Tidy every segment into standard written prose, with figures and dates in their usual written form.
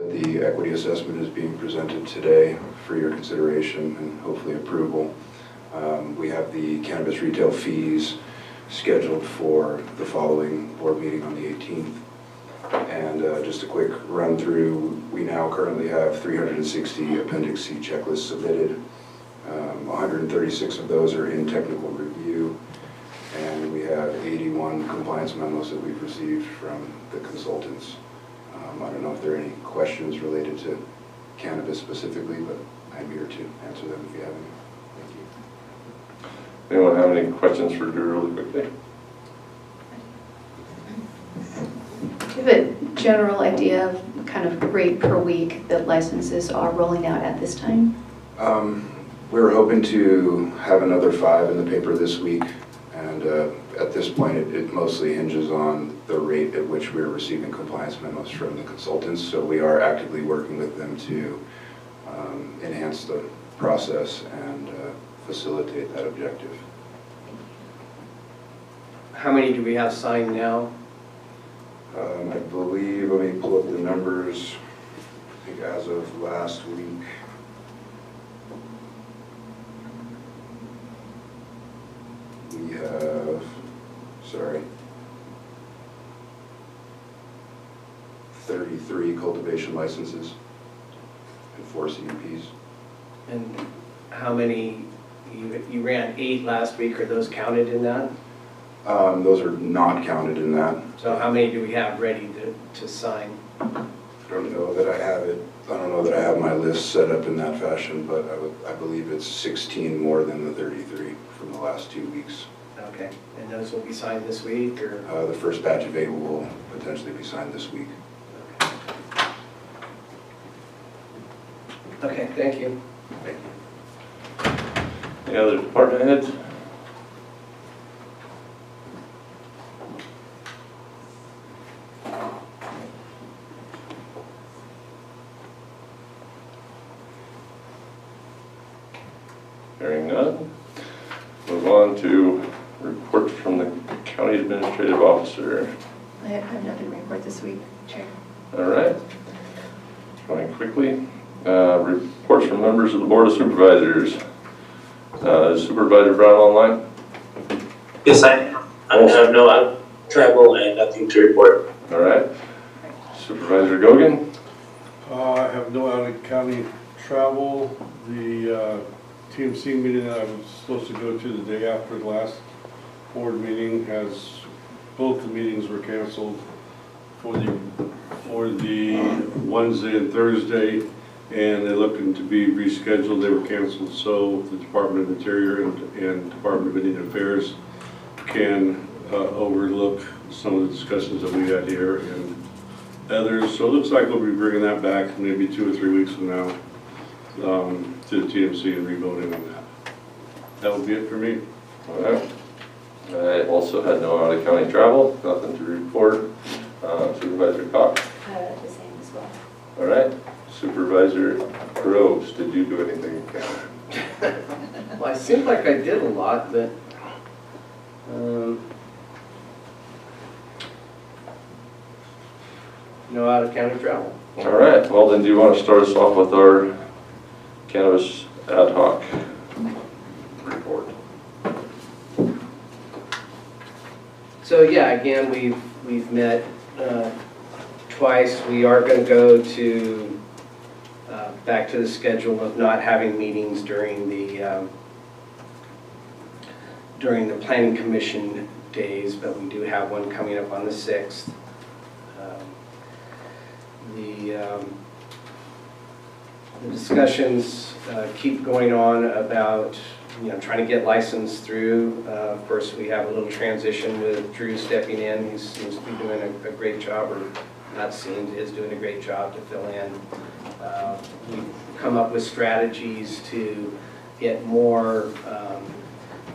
The equity assessment is being presented today for your consideration and hopefully approval. We have the cannabis retail fees scheduled for the following board meeting on the 18th. And just a quick run through, we now currently have 360 Appendix C checklists submitted. 136 of those are in technical review, and we have 81 compliance memos that we've received from the consultants. I don't know if there are any questions related to cannabis specifically, but I'm here to answer them if you have any. Thank you. Anyone have any questions for Drew really quickly? Do you have a general idea of kind of rate per week that licenses are rolling out at this time? We're hoping to have another 5 in the paper this week, and at this point it mostly hinges on the rate at which we're receiving compliance memos from the consultants, so we are actively working with them to enhance the process and facilitate that objective. How many do we have signed now? I believe, let me pull up the numbers, I think as of last week. We have, 33 cultivation licenses and 4 CUPs. And how many, you ran 8 last week, are those counted in that? Those are not counted in that. So how many do we have ready to sign? I don't know that I have it. I don't know that I have my list set up in that fashion, but I believe it's 16 more than the 33 from the last 2 weeks. Okay, and those will be signed this week, or? The first batch of 8 will potentially be signed this week. Okay, thank you. Thank you. Any other department heads? Hearing none. Move on to reports from the county administrative officer. I have nothing to report this week, Chair. All right. Going quickly. Reports from members of the Board of Supervisors. Is Supervisor Brown online? Yes, I am. I have no travel and nothing to report. All right. Supervisor Gogan? I have no out-of-county travel. The TMC meeting that I was supposed to go to the day after the last board meeting both the meetings were canceled for the Wednesday and Thursday, and they're looking to be rescheduled. They were canceled so the Department of Interior and Department of Indian Affairs can overlook some of the discussions that we had here and others. So it looks like we'll be bringing that back maybe 2 or 3 weeks from now to the TMC and re-voting on that. That would be it for me. All right. I also had no out-of-county travel, nothing to report. Supervisor Cox? The same as well. All right. Supervisor Groves, did you do anything in county? Well, I seem like I did a lot, but no out-of-county travel. All right. Well, then do you want to start us off with our cannabis ad hoc report? So yeah, again, we've met twice. We are going to go to back to the schedule of not having meetings during the Planning Commission days, but we do have one coming up on the 6th. The discussions keep going on about trying to get licensed through. Of course, we have a little transition with Drew stepping in. He seems to be doing a great job, or not seems, is doing a great job to fill in. We've come up with strategies to get more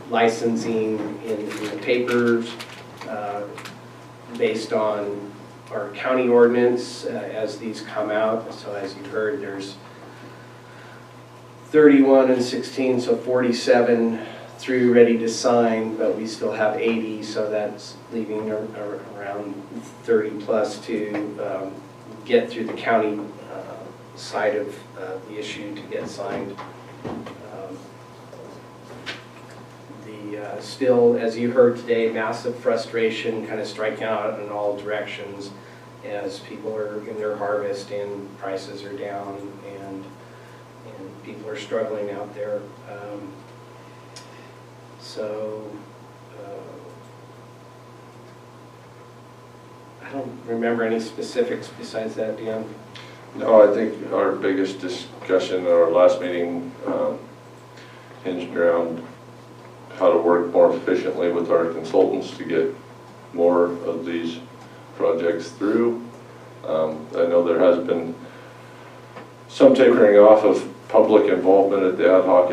licensing in the papers based on our county ordinance as these come out. So as you've heard, there's 31 and 16, so 47 through ready to sign, but we still have 80, so that's leaving around 30 plus to get through the county side of the issue to get signed. Still, as you heard today, massive frustration kind of striking out in all directions as people are in their harvest and prices are down and people are struggling out there. I don't remember any specifics besides that, Dan. No, I think our biggest discussion at our last meeting hinged around how to work more efficiently with our consultants to get more of these projects through. I know there has been some tapering off of public involvement at the ad hoc.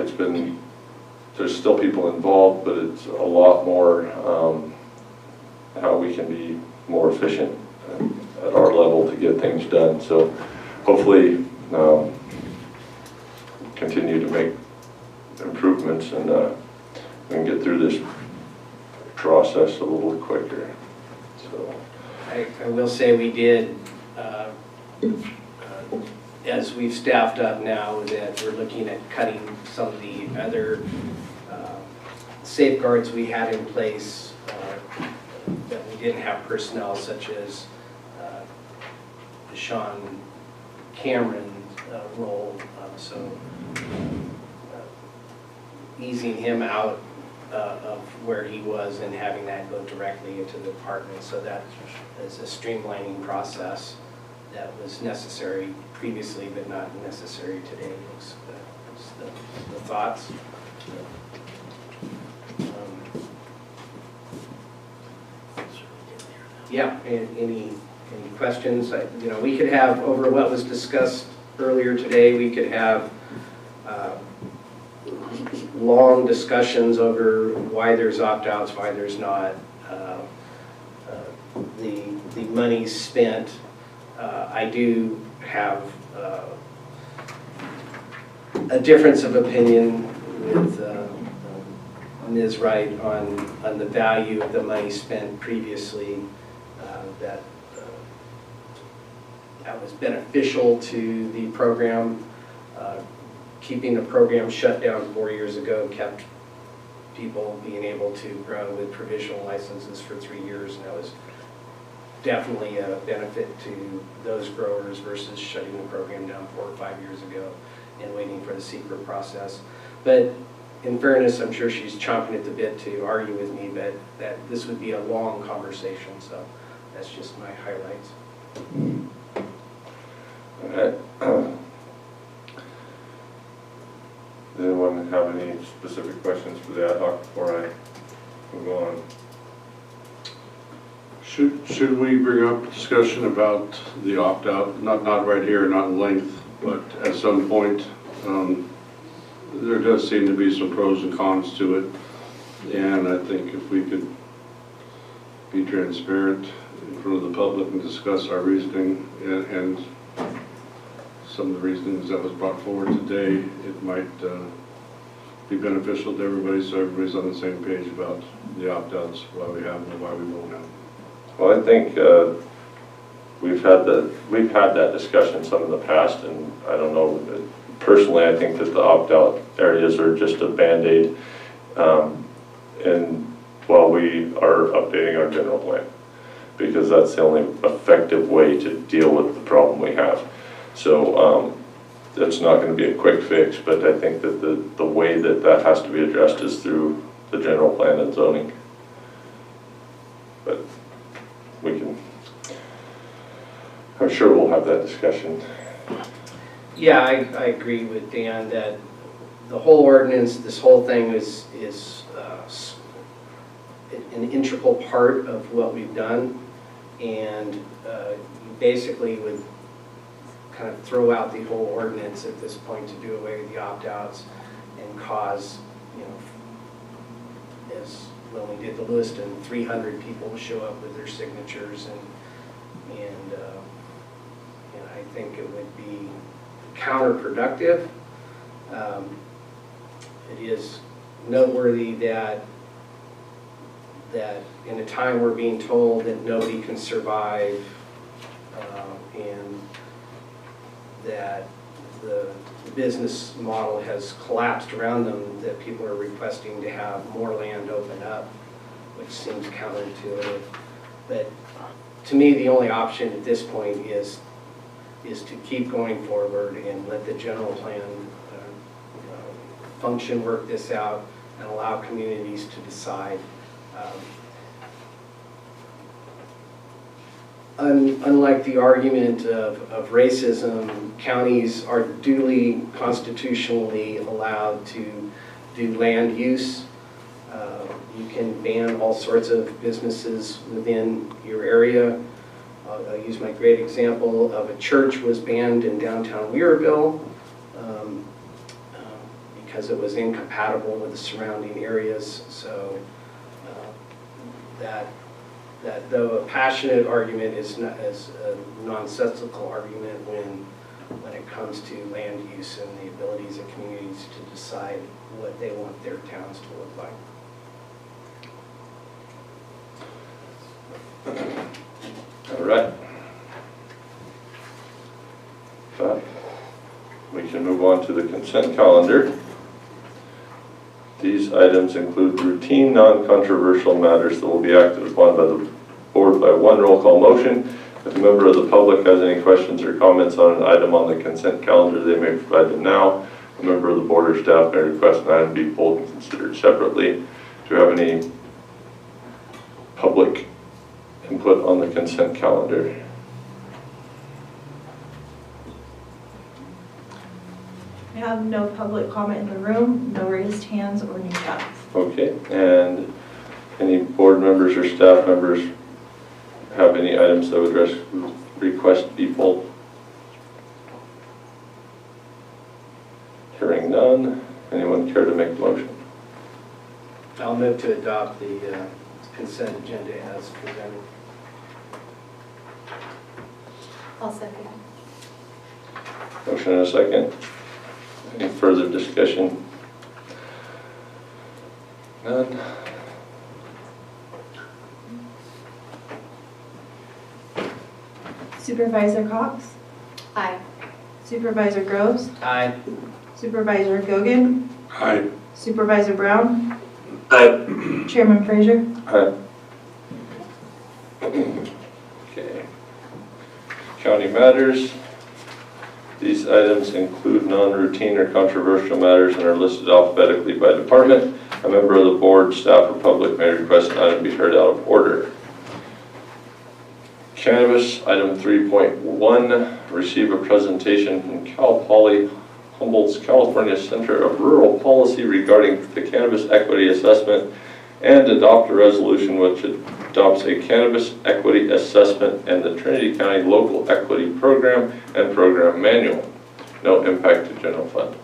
There's still people involved, but it's a lot more how we can be more efficient at our level to get things done. So hopefully continue to make improvements and we can get through this process a little quicker. So I will say we did, as we've staffed up now, that we're looking at cutting some of the other safeguards we had in place that we didn't have personnel, such as the Sean Cameron role. Easing him out of where he was and having that go directly into the department. So that is a streamlining process that was necessary previously, but not necessary today. Was the thoughts. Yeah. Any questions? We could have, over what was discussed earlier today, we could have long discussions over why there's opt-outs, why there's not. The money spent. I do have a difference of opinion with Ms. Wright on the value of the money spent previously. That was beneficial to the program. Keeping the program shut down 4 years ago kept people being able to grow with provisional licenses for 3 years, and that was definitely a benefit to those growers versus shutting the program down 4 or 5 years ago and waiting for the secret process. But in fairness, I'm sure she's chomping at the bit to argue with me, but that this would be a long conversation, so that's just my highlights. Does anyone have any specific questions for the ad hoc before I move on? Should we bring up a discussion about the opt-out, not right here, not in length, but at some point? There does seem to be some pros and cons to it, and I think if we could be transparent in front of the public and discuss our reasoning and some of the reasonings that was brought forward today, it might be beneficial to everybody, so everybody's on the same page about the opt-outs, why we have them and why we won't have them. Well, I think we've had that discussion some in the past, and I don't know. Personally, I think that the opt-out areas are just a band-aid, and while we are updating our general plan, because that's the only effective way to deal with the problem we have. So it's not going to be a quick fix, but I think that the way that has to be addressed is through the general plan and zoning. But we can, I'm sure we'll have that discussion. Yeah, I agree with Dan that the whole ordinance, this whole thing is an integral part of what we've done, and you basically would kind of throw out the whole ordinance at this point to do away with the opt-outs and cause, as when we did the list, and 300 people show up with their signatures, and I think it would be counterproductive. It is noteworthy that in a time we're being told that nobody can survive and that the business model has collapsed around them, that people are requesting to have more land open up, which seems counterintuitive. But to me, the only option at this point is to keep going forward and let the general plan function, work this out, and allow communities to decide. Unlike the argument of racism, counties are duly constitutionally allowed to do land use. You can ban all sorts of businesses within your area. I'll use my great example of a church was banned in downtown Weirville because it was incompatible with the surrounding areas. So that though a passionate argument is not as a nonsensical argument when it comes to land use and the abilities of communities to decide what they want their towns to look like. All right. We can move on to the consent calendar. These items include routine, non-controversial matters that will be acted upon by the board by one roll call motion. If a member of the public has any questions or comments on an item on the consent calendar, they may provide them now. A member of the board or staff may request an item be pulled and considered separately. Do you have any public input on the consent calendar? I have no public comment in the room, no raised hands or new cuts. Okay, and any board members or staff members have any items that would request be pulled? Hearing none, anyone care to make the motion? I'll move to adopt the consent agenda as presented. I'll second. Motion and a second. Any further discussion? None. Supervisor Cox? Aye. Supervisor Groves? Aye. Supervisor Gogan? Aye. Supervisor Brown? Aye. Chairman Frazier? Aye. Okay. County matters. These items include non-routine or controversial matters and are listed alphabetically by department. A member of the board, staff, or public may request an item be heard out of order. Cannabis, item 3.1, receive a presentation from Cal Poly Humboldt's California Center of Rural Policy regarding the cannabis equity assessment and adopt a resolution which adopts a cannabis equity assessment and the Trinity County Local Equity Program and Program Manual. No impact to general fund.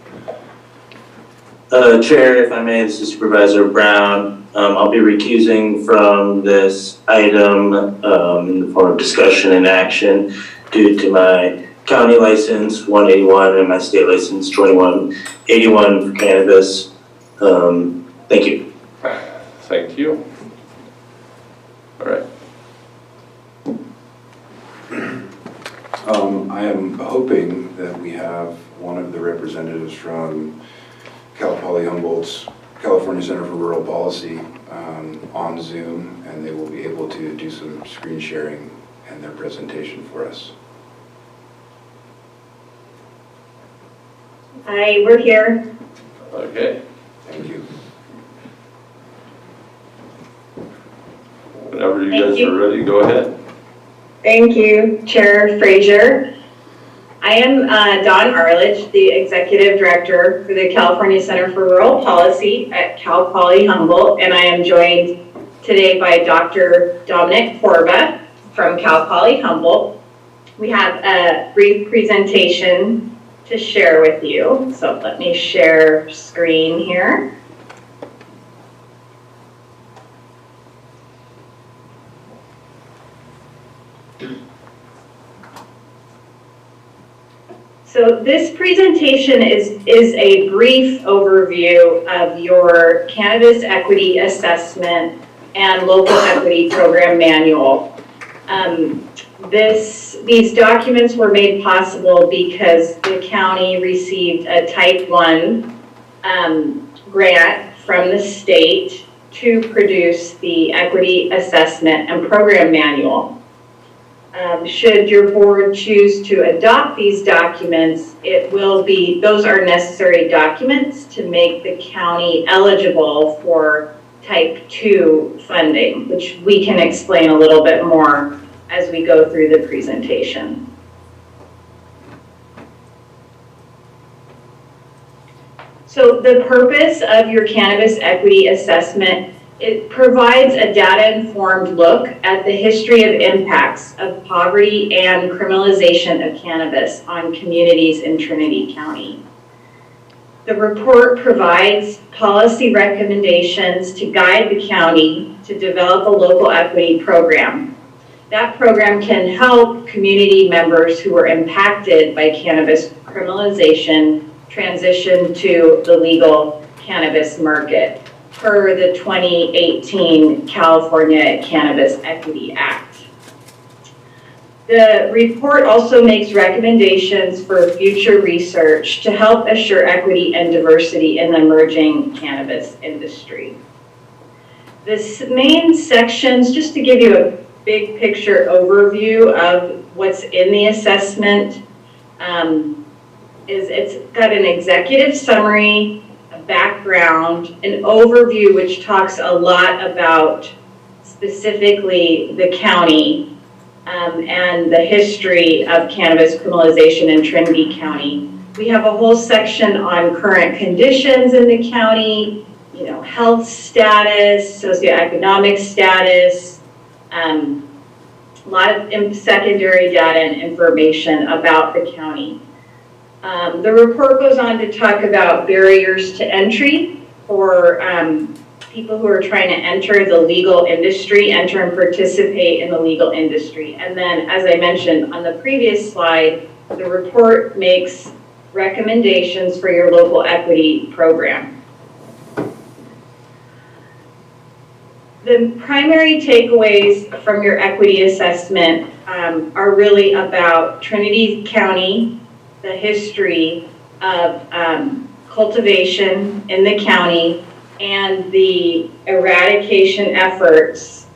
Chair, if I may, this is Supervisor Brown. I'll be recusing from this item in the form of discussion and action due to my county license 181 and my state license 2181 for cannabis. Thank you. Thank you. All right. I am hoping that we have one of the representatives from Cal Poly Humboldt's California Center for Rural Policy on Zoom, and they will be able to do some screen sharing and their presentation for us. Hi, we're here. Okay. Thank you. Whenever you guys are ready, go ahead. Thank you, Chair Frazier. I am Dawn Arledge, the Executive Director for the California Center for Rural Policy at Cal Poly Humboldt, and I am joined today by Dr. Dominic Corba from Cal Poly Humboldt. We have a brief presentation to share with you, so let me share screen here. So this presentation is a brief overview of your Cannabis Equity Assessment and Local Equity Program Manual. These documents were made possible because the county received a Type 1 grant from the state to produce the Equity Assessment and Program Manual. Should your board choose to adopt these documents, those are necessary documents to make the county eligible for Type 2 funding, which we can explain a little bit more as we go through the presentation. So the purpose of your cannabis equity assessment, it provides a data-informed look at the history of impacts of poverty and criminalization of cannabis on communities in Trinity County. The report provides policy recommendations to guide the county to develop a local equity program. That program can help community members who were impacted by cannabis criminalization transition to the legal cannabis market per the 2018 California Cannabis Equity Act. The report also makes recommendations for future research to help assure equity and diversity in the emerging cannabis industry. The main sections, just to give you a big picture overview of what's in the assessment, is it's got an executive summary, a background, an overview which talks a lot about specifically the county and the history of cannabis criminalization in Trinity County. We have a whole section on current conditions in the county, health status, socioeconomic status, a lot of secondary data and information about the county. The report goes on to talk about barriers to entry for people who are trying to enter the legal industry, enter and participate in the legal industry. And then, as I mentioned on the previous slide, the report makes recommendations for your local equity program. The primary takeaways from your equity assessment are really about Trinity County, the history of cultivation in the county, and the eradication efforts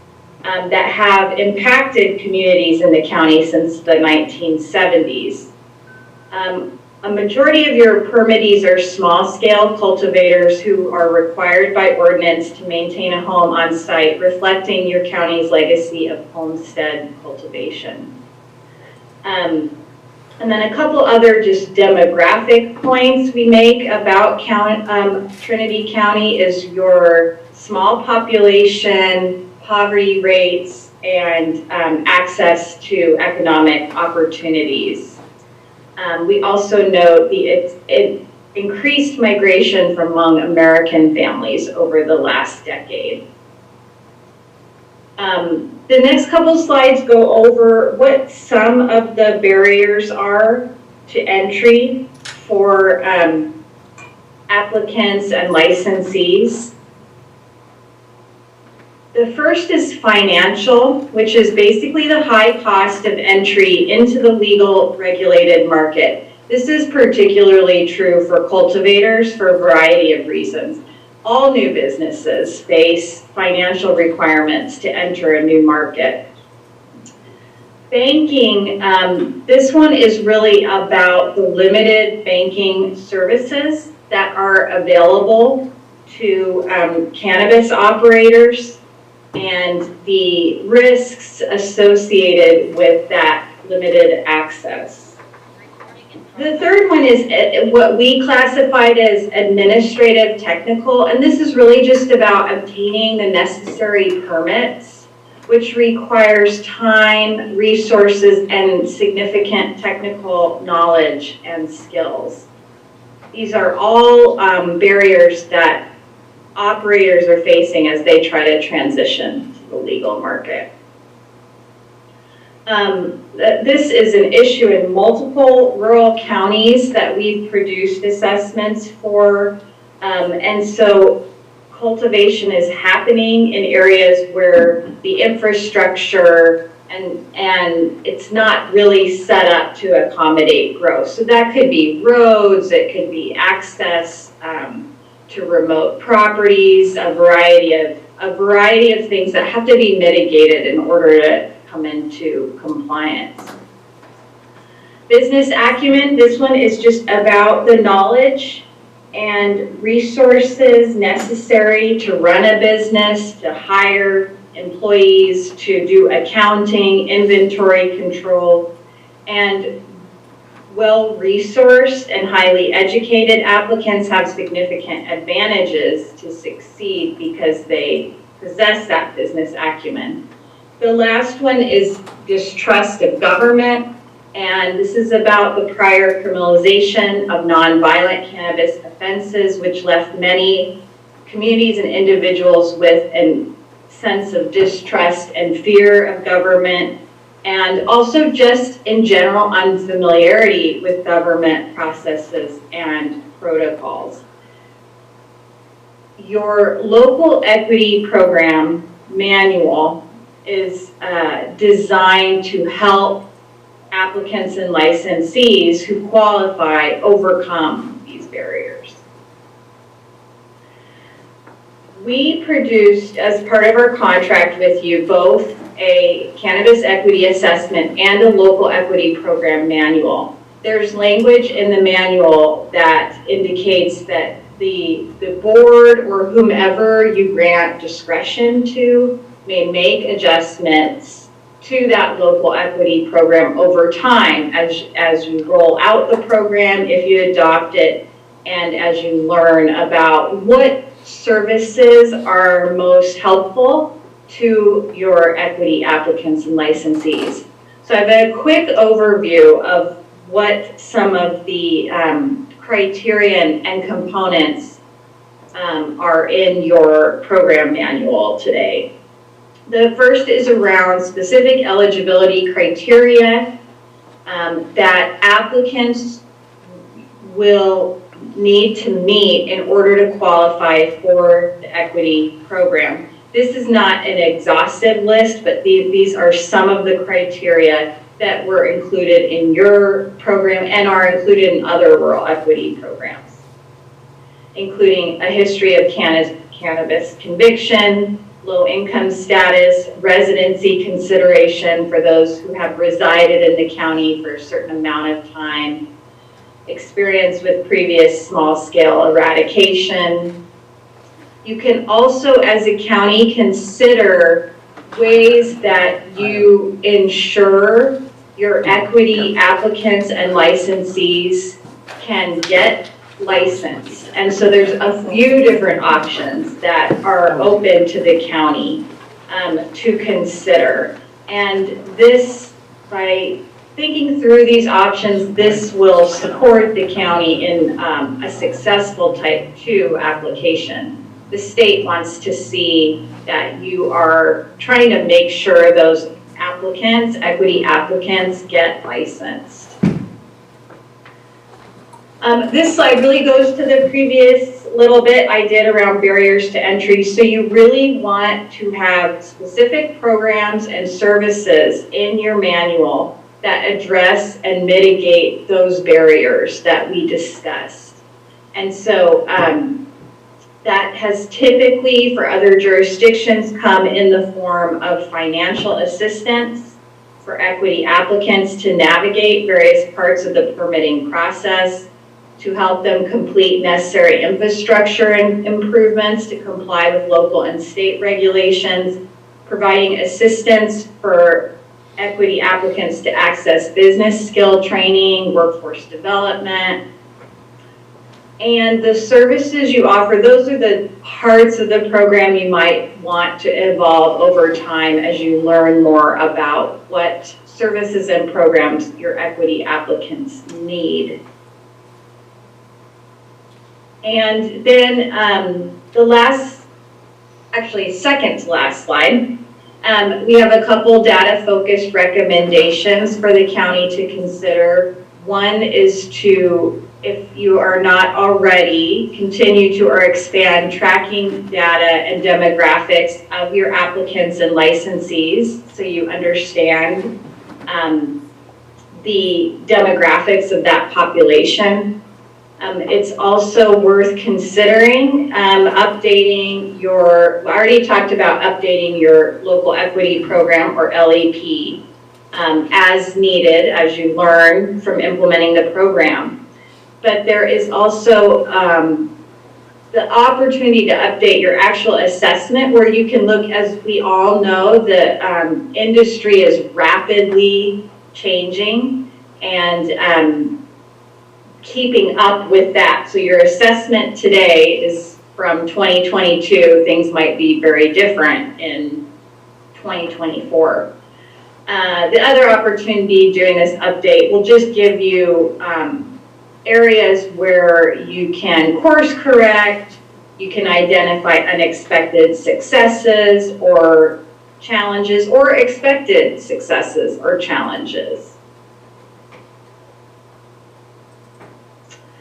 that have impacted communities in the county since the 1970s. A majority of your permittees are small-scale cultivators who are required by ordinance to maintain a home on site, reflecting your county's legacy of homestead cultivation. And then a couple other just demographic points we make about Trinity County is your small population, poverty rates, and access to economic opportunities. We also note the increased migration from among American families over the last decade. The next couple slides go over what some of the barriers are to entry for applicants and licensees. The first is financial, which is basically the high cost of entry into the legal regulated market. This is particularly true for cultivators for a variety of reasons. All new businesses face financial requirements to enter a new market. Banking, this one is really about the limited banking services that are available to cannabis operators and the risks associated with that limited access. The third one is what we classified as administrative technical, and this is really just about obtaining the necessary permits, which requires time, resources, and significant technical knowledge and skills. These are all barriers that operators are facing as they try to transition to the legal market. This is an issue in multiple rural counties that we've produced assessments for, and so cultivation is happening in areas where the infrastructure and it's not really set up to accommodate growth. So that could be roads, it could be access to remote properties, a variety of things that have to be mitigated in order to come into compliance. Business acumen, this one is just about the knowledge and resources necessary to run a business, to hire employees, to do accounting, inventory control, and well-resourced and highly educated applicants have significant advantages to succeed because they possess that business acumen. The last one is distrust of government, and this is about the prior criminalization of nonviolent cannabis offenses, which left many communities and individuals with a sense of distrust and fear of government, and also just in general unfamiliarity with government processes and protocols. Your local equity program manual is designed to help applicants and licensees who qualify overcome these barriers. We produced, as part of our contract with you, both a cannabis equity assessment and a local equity program manual. There's language in the manual that indicates that the board or whomever you grant discretion to may make adjustments to that local equity program over time as you roll out the program, if you adopt it, and as you learn about what services are most helpful to your equity applicants and licensees. So I have a quick overview of what some of the criteria and components are in your program manual today. The first is around specific eligibility criteria that applicants will need to meet in order to qualify for the equity program. This is not an exhaustive list, but these are some of the criteria that were included in your program and are included in other rural equity programs, including a history of cannabis conviction, low income status, residency consideration for those who have resided in the county for a certain amount of time, experience with previous small-scale eradication. You can also, as a county, consider ways that you ensure your equity applicants and licensees can get licensed. And so there's a few different options that are open to the county to consider. And this, by thinking through these options, this will support the county in a successful Type 2 application. The state wants to see that you are trying to make sure those applicants, equity applicants, get licensed. This slide really goes to the previous little bit I did around barriers to entry. So you really want to have specific programs and services in your manual that address and mitigate those barriers that we discussed. And so that has typically, for other jurisdictions, come in the form of financial assistance for equity applicants to navigate various parts of the permitting process, to help them complete necessary infrastructure and improvements to comply with local and state regulations, providing assistance for equity applicants to access business skill training, workforce development. And the services you offer, those are the parts of the program you might want to evolve over time as you learn more about what services and programs your equity applicants need. And then the last, actually second to last slide, we have a couple data-focused recommendations for the county to consider. One is to if you are not already, continue to or expand tracking data and demographics of your applicants and licensees so you understand the demographics of that population. It's also worth considering updating I already talked about updating your local equity program or LEP as needed as you learn from implementing the program. But there is also the opportunity to update your actual assessment where you can look, as we all know, the industry is rapidly changing and keeping up with that. So your assessment today is from 2022. Things might be very different in 2024. The other opportunity doing this update will just give you areas where you can course correct, you can identify unexpected successes or challenges or expected successes or challenges.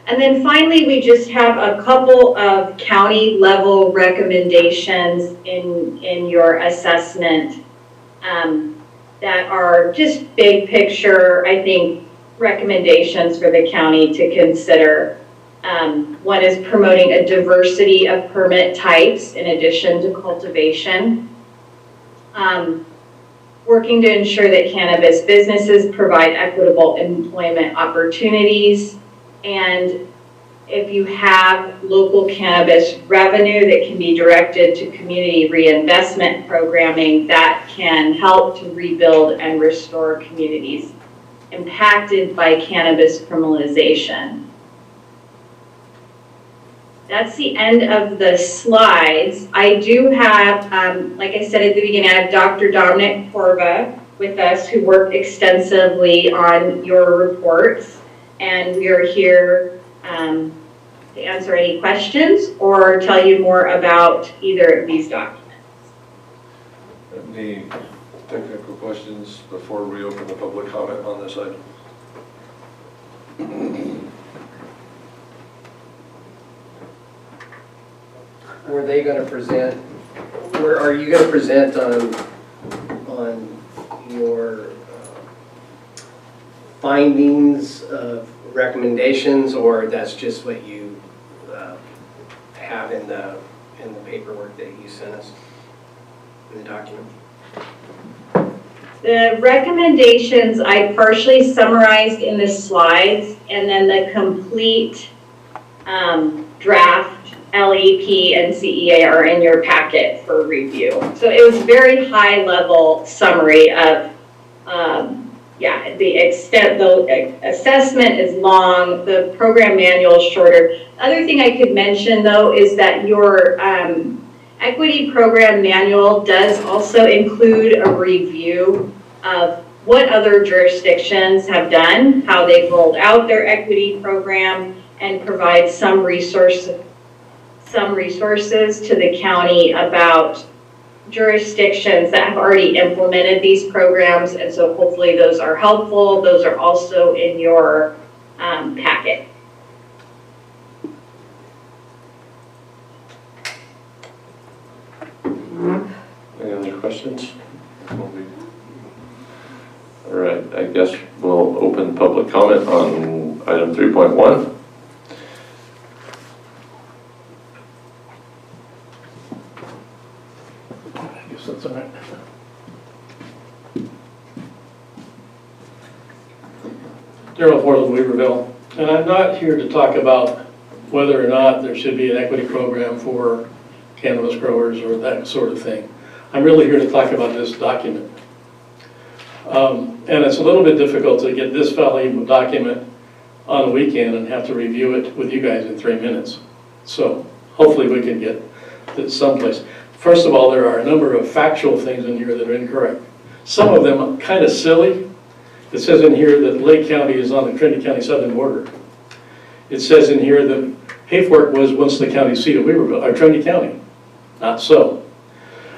And then finally, we just have a couple of county level recommendations in your assessment that are just big picture, I think, recommendations for the county to consider. One is promoting a diversity of permit types in addition to cultivation. Working to ensure that cannabis businesses provide equitable employment opportunities. And if you have local cannabis revenue that can be directed to community reinvestment programming, that can help to rebuild and restore communities impacted by cannabis criminalization. That's the end of the slides. I do have, like I said at the beginning, I have Dr. Dominic Corva with us who worked extensively on your reports, and we are here to answer any questions or tell you more about either of these documents. Any technical questions before we open the public comment on this item? Were they going to present, are you going to present on your findings of recommendations, or that's just what you have in the paperwork that you sent us, in the document? The recommendations I partially summarized in the slides, and then the complete draft LEP and CEA are in your packet for review. So it was very high level summary of, the extent, the assessment is long, the program manual is shorter. Other thing I could mention though is that your equity program manual does also include a review of what other jurisdictions have done, how they've rolled out their equity program, and provide some resources to the county about jurisdictions that have already implemented these programs, and so hopefully those are helpful. Those are also in your packet. Any other questions? All right, I guess we'll open public comment on item 3.1. That's all right. Darrell Ford of Weaverville, and I'm not here to talk about whether or not there should be an equity program for cannabis growers or that sort of thing. I'm really here to talk about this document. And it's a little bit difficult to get this valuable document on the weekend and have to review it with you guys in 3 minutes. So hopefully we can get to someplace. First of all, there are a number of factual things in here that are incorrect. Some of them are kind of silly. It says in here that Lake County is on the Trinity County southern border. It says in here that Hayfork was once the county seat of Weaverville, or Trinity County. Not so.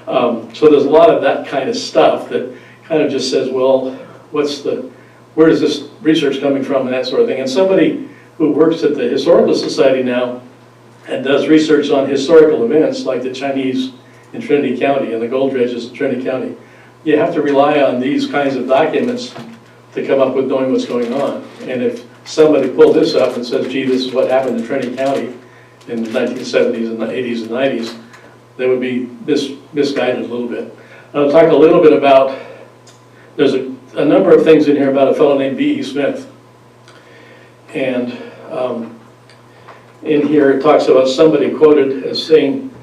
So there's a lot of that kind of stuff that kind of just says, well, where is this research coming from and that sort of thing. And somebody who works at the Historical Society now and does research on historical events like the Chinese in Trinity County and the gold dredges in Trinity County. You have to rely on these kinds of documents to come up with knowing what's going on. And if somebody pulled this up and says, gee, this is what happened in Trinity County in the 1970s and the 80s and 90s, they would be misguided a little bit. I'll talk a little bit about, there's a number of things in here about a fellow named B.E. Smith. And in here it talks about somebody quoted as saying,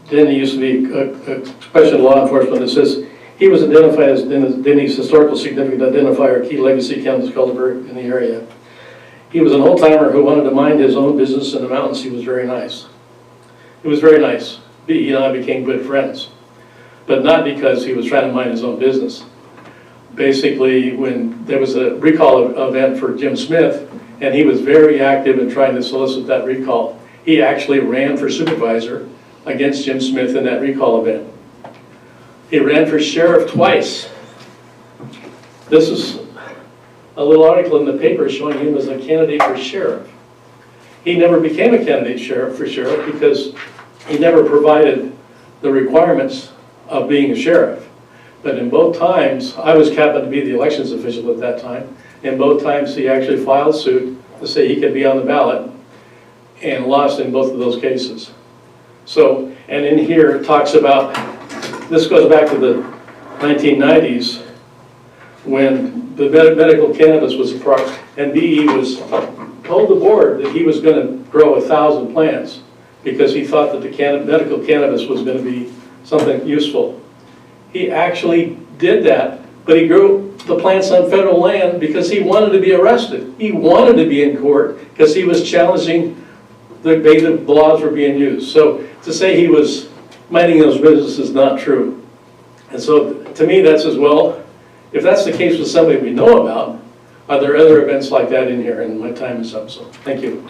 Denny used to be a question of law enforcement that says, he was identified as Denny's historical significant identifier, key legacy cannabis cultivar in the area. He was an old timer who wanted to mind his own business in the mountains. He was very nice. He was very nice. B.E. and I became good friends, but not because he was trying to mind his own business. Basically, when there was a recall event for Jim Smith, and he was very active in trying to solicit that recall, he actually ran for supervisor against Jim Smith in that recall event. He ran for sheriff twice. This is a little article in the paper showing him as a candidate for sheriff. He never became a candidate for sheriff because he never provided the requirements of being a sheriff. But in both times, I happened to be the elections official at that time, in both times he actually filed suit to say he could be on the ballot and lost in both of those cases. So, and in here it talks about, this goes back to the 1990s when the medical cannabis was approved, and B.E. was told the board that he was going to grow 1,000 plants because he thought that the medical cannabis was going to be something useful. He actually did that, but he grew the plants on federal land because he wanted to be arrested. He wanted to be in court because he was challenging the way the laws were being used. So to say he was minding those business is not true. And so to me that's as well, if that's the case with somebody we know about, are there other events like that in here? And my time is up, so thank you.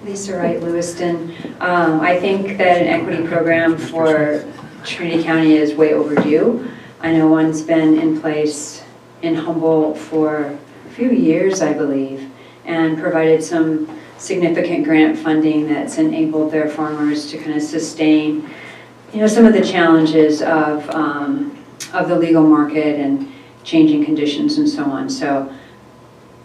Lisa Wright, Lewiston. I think that an equity program for Trinity County is way overdue. I know one's been in place in Humboldt for a few years, I believe, and provided some significant grant funding that's enabled their farmers to kind of sustain, you know, some of the challenges of the legal market and changing conditions and so on. So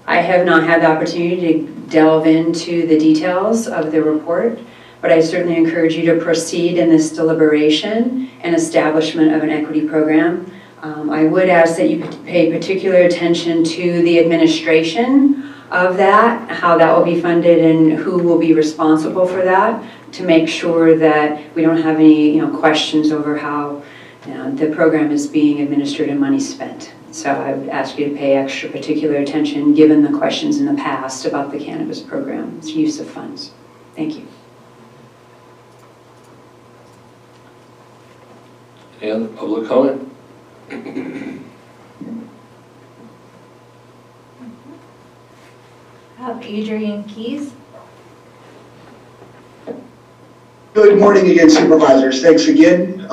I have not had the opportunity to delve into the details of the report, but I certainly encourage you to proceed in this deliberation and establishment of an equity program. I would ask that you pay particular attention to the administration of that, how that will be funded and who will be responsible for that, to make sure that we don't have any questions over how the program is being administered and money spent. So I would ask you to pay extra particular attention given the questions in the past about the cannabis program's use of funds. Thank you. And public comment? Adrian Keys. Good morning again, Supervisors. Thanks again.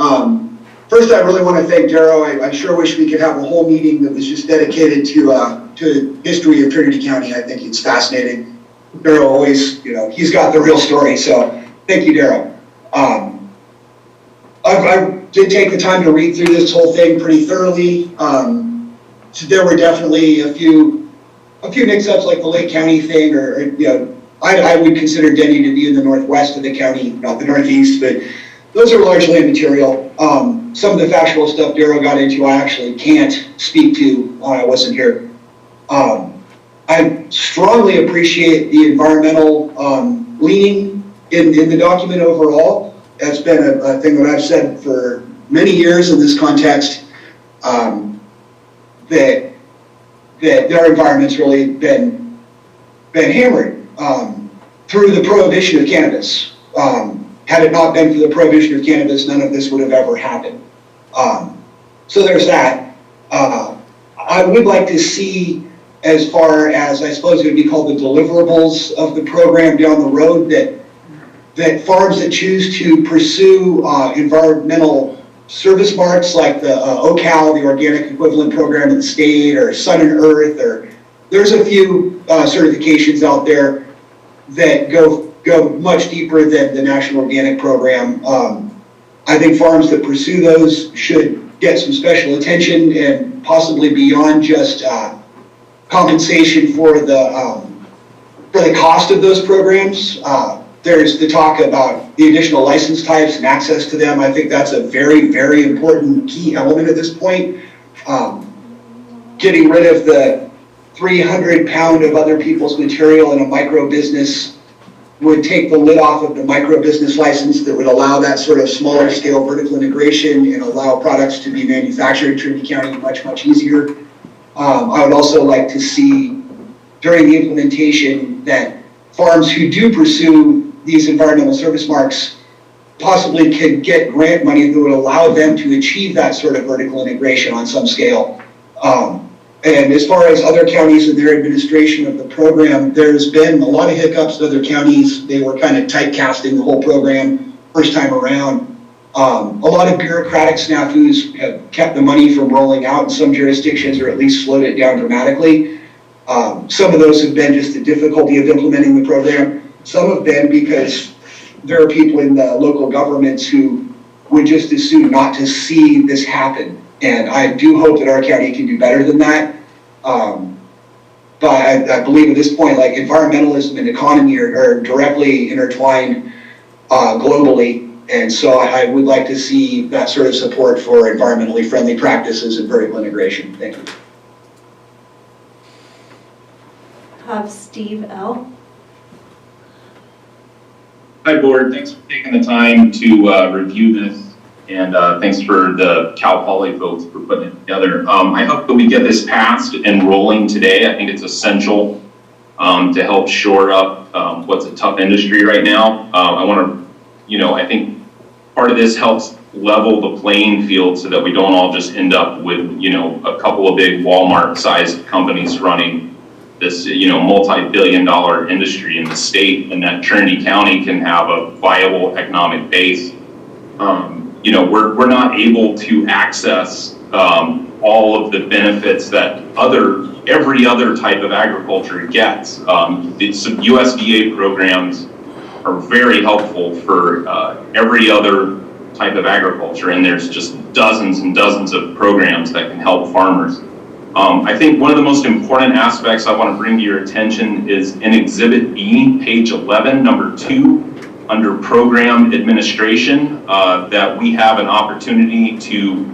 First, I really want to thank Darrow. I sure wish we could have a whole meeting that was just dedicated to history of Trinity County. I think it's fascinating. Darrow always, he's got the real story. So thank you, Darrow. I did take the time to read through this whole thing pretty thoroughly. So there were definitely a few mix-ups like the Lake County thing, or I would consider Denny to be in the northwest of the county, not the northeast, but those are largely immaterial. Some of the factual stuff Darrow got into, I actually can't speak to when I wasn't here. I strongly appreciate the environmental leaning in the document overall. That's been a thing that I've said for many years in this context, that their environment's really been hammered through the prohibition of cannabis. Had it not been for the prohibition of cannabis, none of this would have ever happened. So there's that. I would like to see, as far as I suppose it would be called the deliverables of the program down the road, that that farms that choose to pursue environmental service marks like the OCAL, the Organic Equivalent Program in the state, or Sun and Earth, or there's a few certifications out there that go much deeper than the National Organic Program. I think farms that pursue those should get some special attention and possibly beyond just compensation for the cost of those programs. There's the talk about the additional license types and access to them. I think that's a very, very important key element at this point. Getting rid of the 300 pound of other people's material in a micro business would take the lid off of the micro business license that would allow that sort of smaller scale vertical integration and allow products to be manufactured in Trinity County much, much easier. I would also like to see during the implementation that farms who do pursue these environmental service marks possibly could get grant money that would allow them to achieve that sort of vertical integration on some scale. And as far as other counties and their administration of the program, there's been a lot of hiccups in other counties. They were kind of typecasting the whole program first time around. A lot of bureaucratic snafus have kept the money from rolling out in some jurisdictions, or at least slowed it down dramatically. Some of those have been just the difficulty of implementing the program. Some have been because there are people in the local governments who would just as soon not to see this happen. And I do hope that our county can do better than that. But I believe at this point, like environmentalism and economy are directly intertwined globally. And so I would like to see that sort of support for environmentally friendly practices and vertical integration. Thank you. Have Steve L. Hi, board. Thanks for taking the time to review this. And thanks for the Cal Poly folks for putting it together. I hope that we get this passed and rolling today. I think it's essential to help shore up what's a tough industry right now. I think part of this helps level the playing field so that we don't all just end up with, a couple of big Walmart-sized companies running this, multi-billion-dollar industry in the state, and that Trinity County can have a viable economic base. We're not able to access all of the benefits that every other type of agriculture gets. Some USDA programs are very helpful for every other type of agriculture, and there's just dozens and dozens of programs that can help farmers. I think one of the most important aspects I want to bring to your attention is in Exhibit B, page 11, number 2, under Program Administration, that we have an opportunity to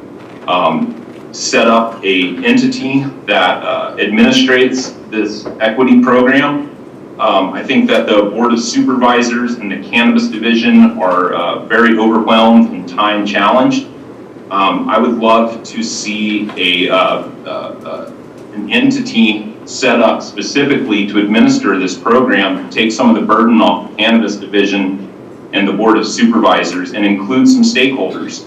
set up an entity that administrates this equity program. I think that the Board of Supervisors and the Cannabis Division are very overwhelmed and time challenged. I would love to see an entity set up specifically to administer this program, take some of the burden off the Cannabis Division and the Board of Supervisors, and include some stakeholders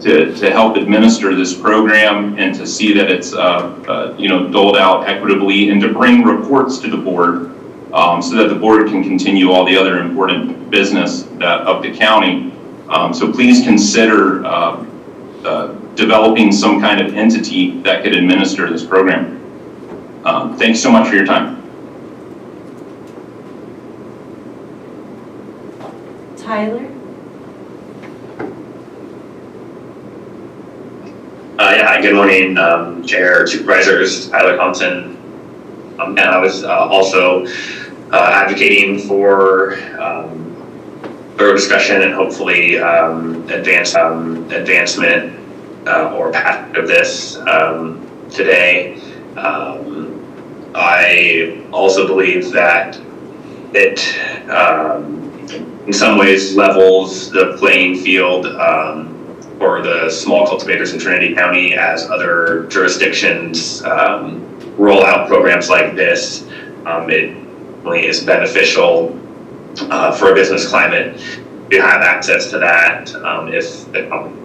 to help administer this program and to see that it's doled out equitably, and to bring reports to the board so that the board can continue all the other important business of the county. So please consider developing some kind of entity that could administer this program. Thanks so much for your time. Tyler? Hi, good morning, Chair, Supervisors, Tyler Thompson. And I was also advocating for thorough discussion and hopefully advancement or passage of this today. I also believe that it in some ways levels the playing field for the small cultivators in Trinity County as other jurisdictions roll out programs like this. It really is beneficial for a business climate to have access to that if the company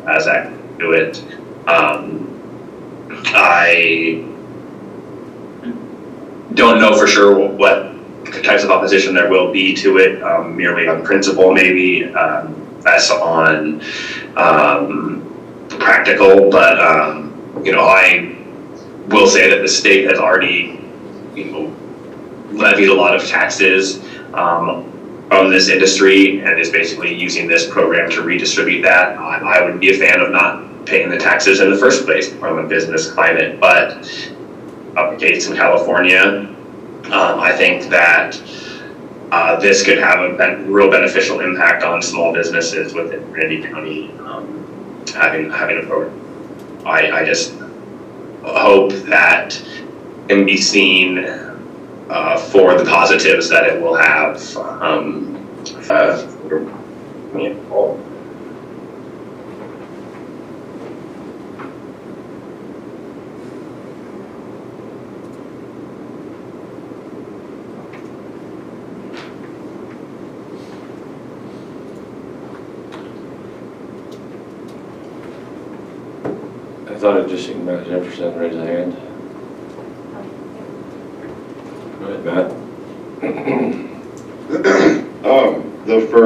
has access to it. I don't know for sure what types of opposition there will be to it, merely on principle maybe, less on practical, but I will say that the state has already levied a lot of taxes on this industry and is basically using this program to redistribute that. I would be a fan of not paying the taxes in the first place from a business climate, but up the case in California, I think that this could have a real beneficial impact on small businesses within Trinity County, having a program. I just hope that it can be seen for the positives that it will have. I thought I'd just seen Matt Jefferson raise a hand. Go ahead, Matt.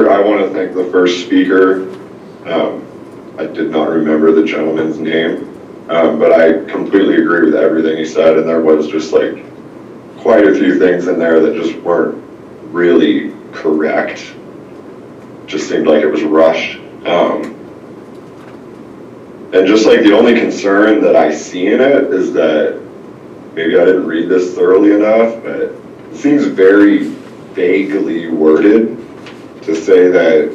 I want to thank the first speaker. I did not remember the gentleman's name, but I completely agree with everything he said, and there was just like quite a few things in there that just weren't really correct. Just seemed like it was rushed. And just like the only concern that I see in it is that maybe I didn't read this thoroughly enough, but it seems very vaguely worded to say that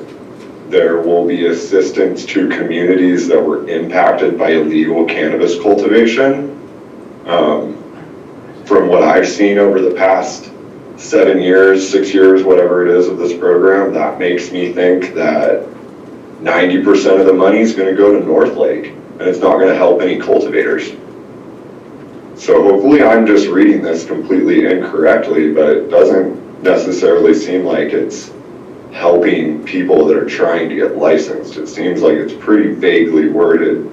there will be assistance to communities that were impacted by illegal cannabis cultivation. From what I've seen over the past 7 years, 6 years, whatever it is of this program, that makes me think that 90% of the money is going to go to North Lake, and it's not going to help any cultivators. So hopefully I'm just reading this completely incorrectly, but it doesn't necessarily seem like it's helping people that are trying to get licensed. It seems like it's pretty vaguely worded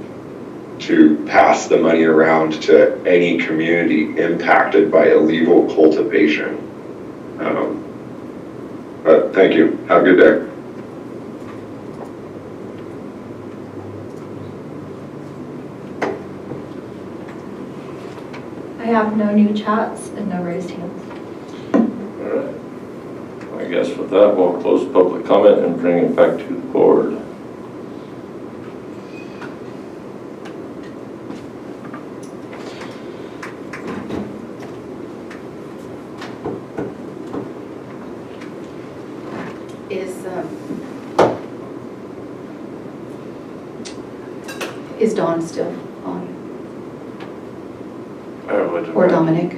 to pass the money around to any community impacted by illegal cultivation. But thank you. Have a good day. I have no new chats and no raised hands. All right. I guess with that, we'll close public comment and bring it back to the board. Is Dawn still on? Or Dominic?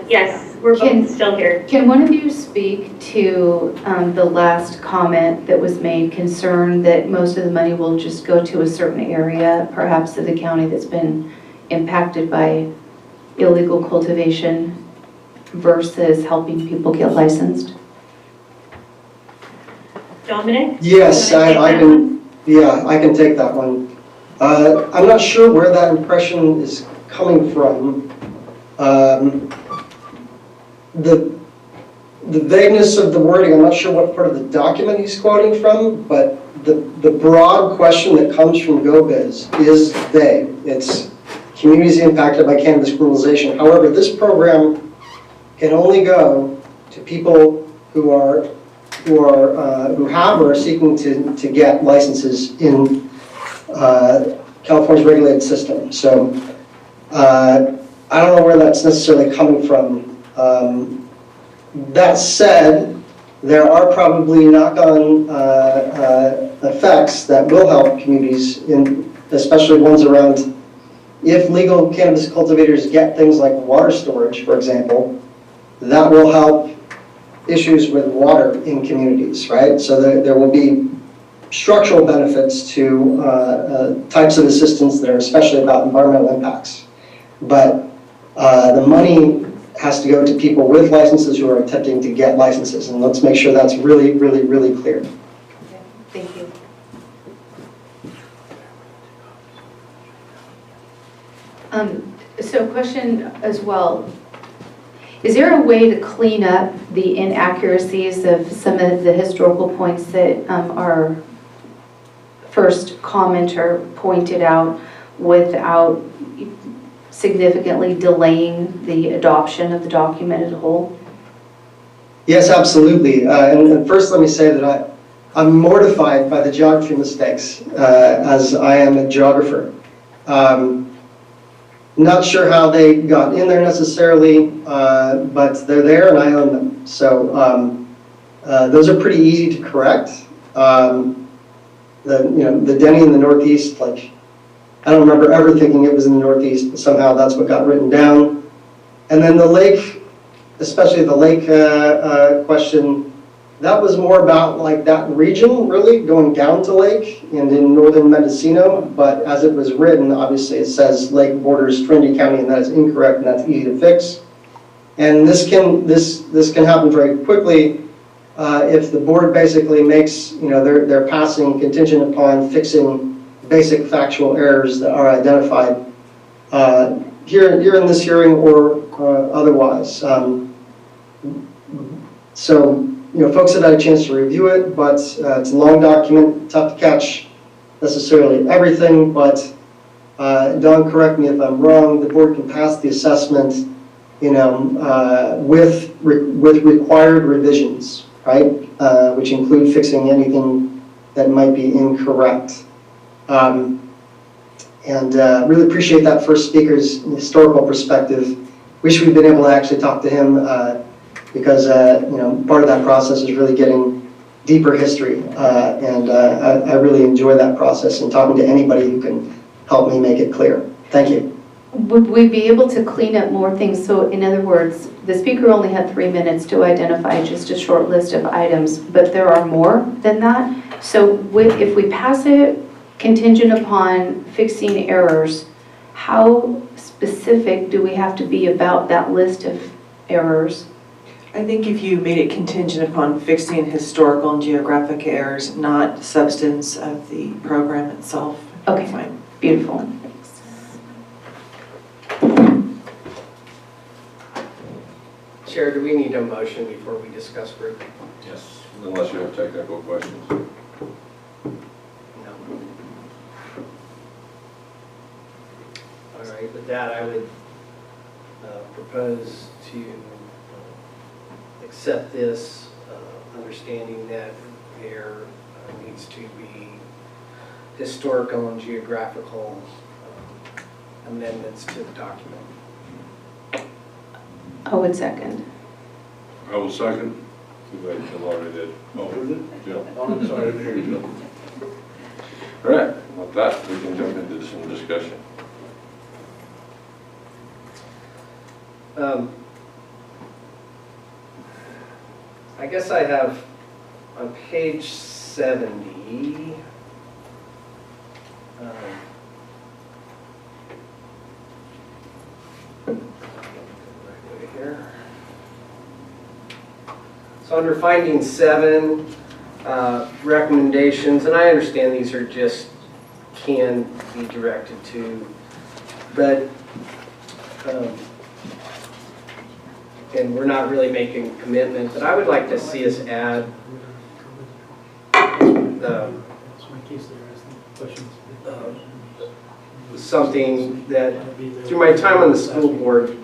Yes, we're both still here. Can one of you speak to the last comment that was made, concern that most of the money will just go to a certain area, perhaps of the county that's been impacted by illegal cultivation versus helping people get licensed? Dominic? Yes, I can take that one. I'm not sure where that impression is coming from. The vagueness of the wording, I'm not sure what part of the document he's quoting from, but the broad question that comes from GoBiz is vague. It's communities impacted by cannabis criminalization. However, this program can only go to people who have or are seeking to get licenses in California's regulated system. So I don't know where that's necessarily coming from. That said, there are probably knock-on effects that will help communities, especially ones around, if legal cannabis cultivators get things like water storage, for example, that will help issues with water in communities, right? So there will be structural benefits to types of assistance that are especially about environmental impacts. But the money has to go to people with licenses who are attempting to get licenses, and let's make sure that's really, really, really clear. Okay, thank you. So question as well, Is there a way to clean up the inaccuracies of some of the historical points that our first commenter pointed out without significantly delaying the adoption of the document as a whole? Yes, absolutely. And first let me say that I'm mortified by the geography mistakes, as I am a geographer. Not sure how they got in there necessarily, but they're there and I own them. So those are pretty easy to correct. The Denny in the Northeast, like, I don't remember ever thinking it was in the Northeast, but somehow that's what got written down. And then the lake, especially the lake question, that was more about like that region really going down to lake and in northern Mendocino, but as it was written, obviously it says lake borders Trinity County, and that is incorrect, and that's easy to fix. And this can happen very quickly if the board basically makes, they're passing contingent upon fixing basic factual errors that are identified here in this hearing or otherwise. So, folks have had a chance to review it, but it's a long document, tough to catch necessarily everything, but Don, correct me if I'm wrong, the board can pass the assessment, with required revisions, right? Which include fixing anything that might be incorrect. Really appreciate that first speaker's historical perspective. Wish we'd been able to actually talk to him because part of that process is really getting deeper history, and I really enjoy that process and talking to anybody who can help me make it clear. Thank you. Would we be able to clean up more things? So in other words, the speaker only had 3 minutes to identify just a short list of items, but there are more than that. So if we pass it contingent upon fixing errors, how specific do we have to be about that list of errors? I think if you made it contingent upon fixing historical and geographic errors, not substance of the program itself. Okay, fine. Beautiful. Chair, do we need a motion before we discuss further? Yes, unless you have technical questions. No. All right, with that, I would propose to accept this, understanding that there needs to be historical and geographical amendments to the document. I would second. I will second. Too bad Jill already did. Oh, Jill. Oh, I'm sorry, I didn't hear you, Jill. All right, with that, we can jump into some discussion. I guess I have on page 70, here. So under finding 7, recommendations, and I understand these are just can be directed to, but and we're not really making a commitment, but I would like to see us add something that, through my time on the school board,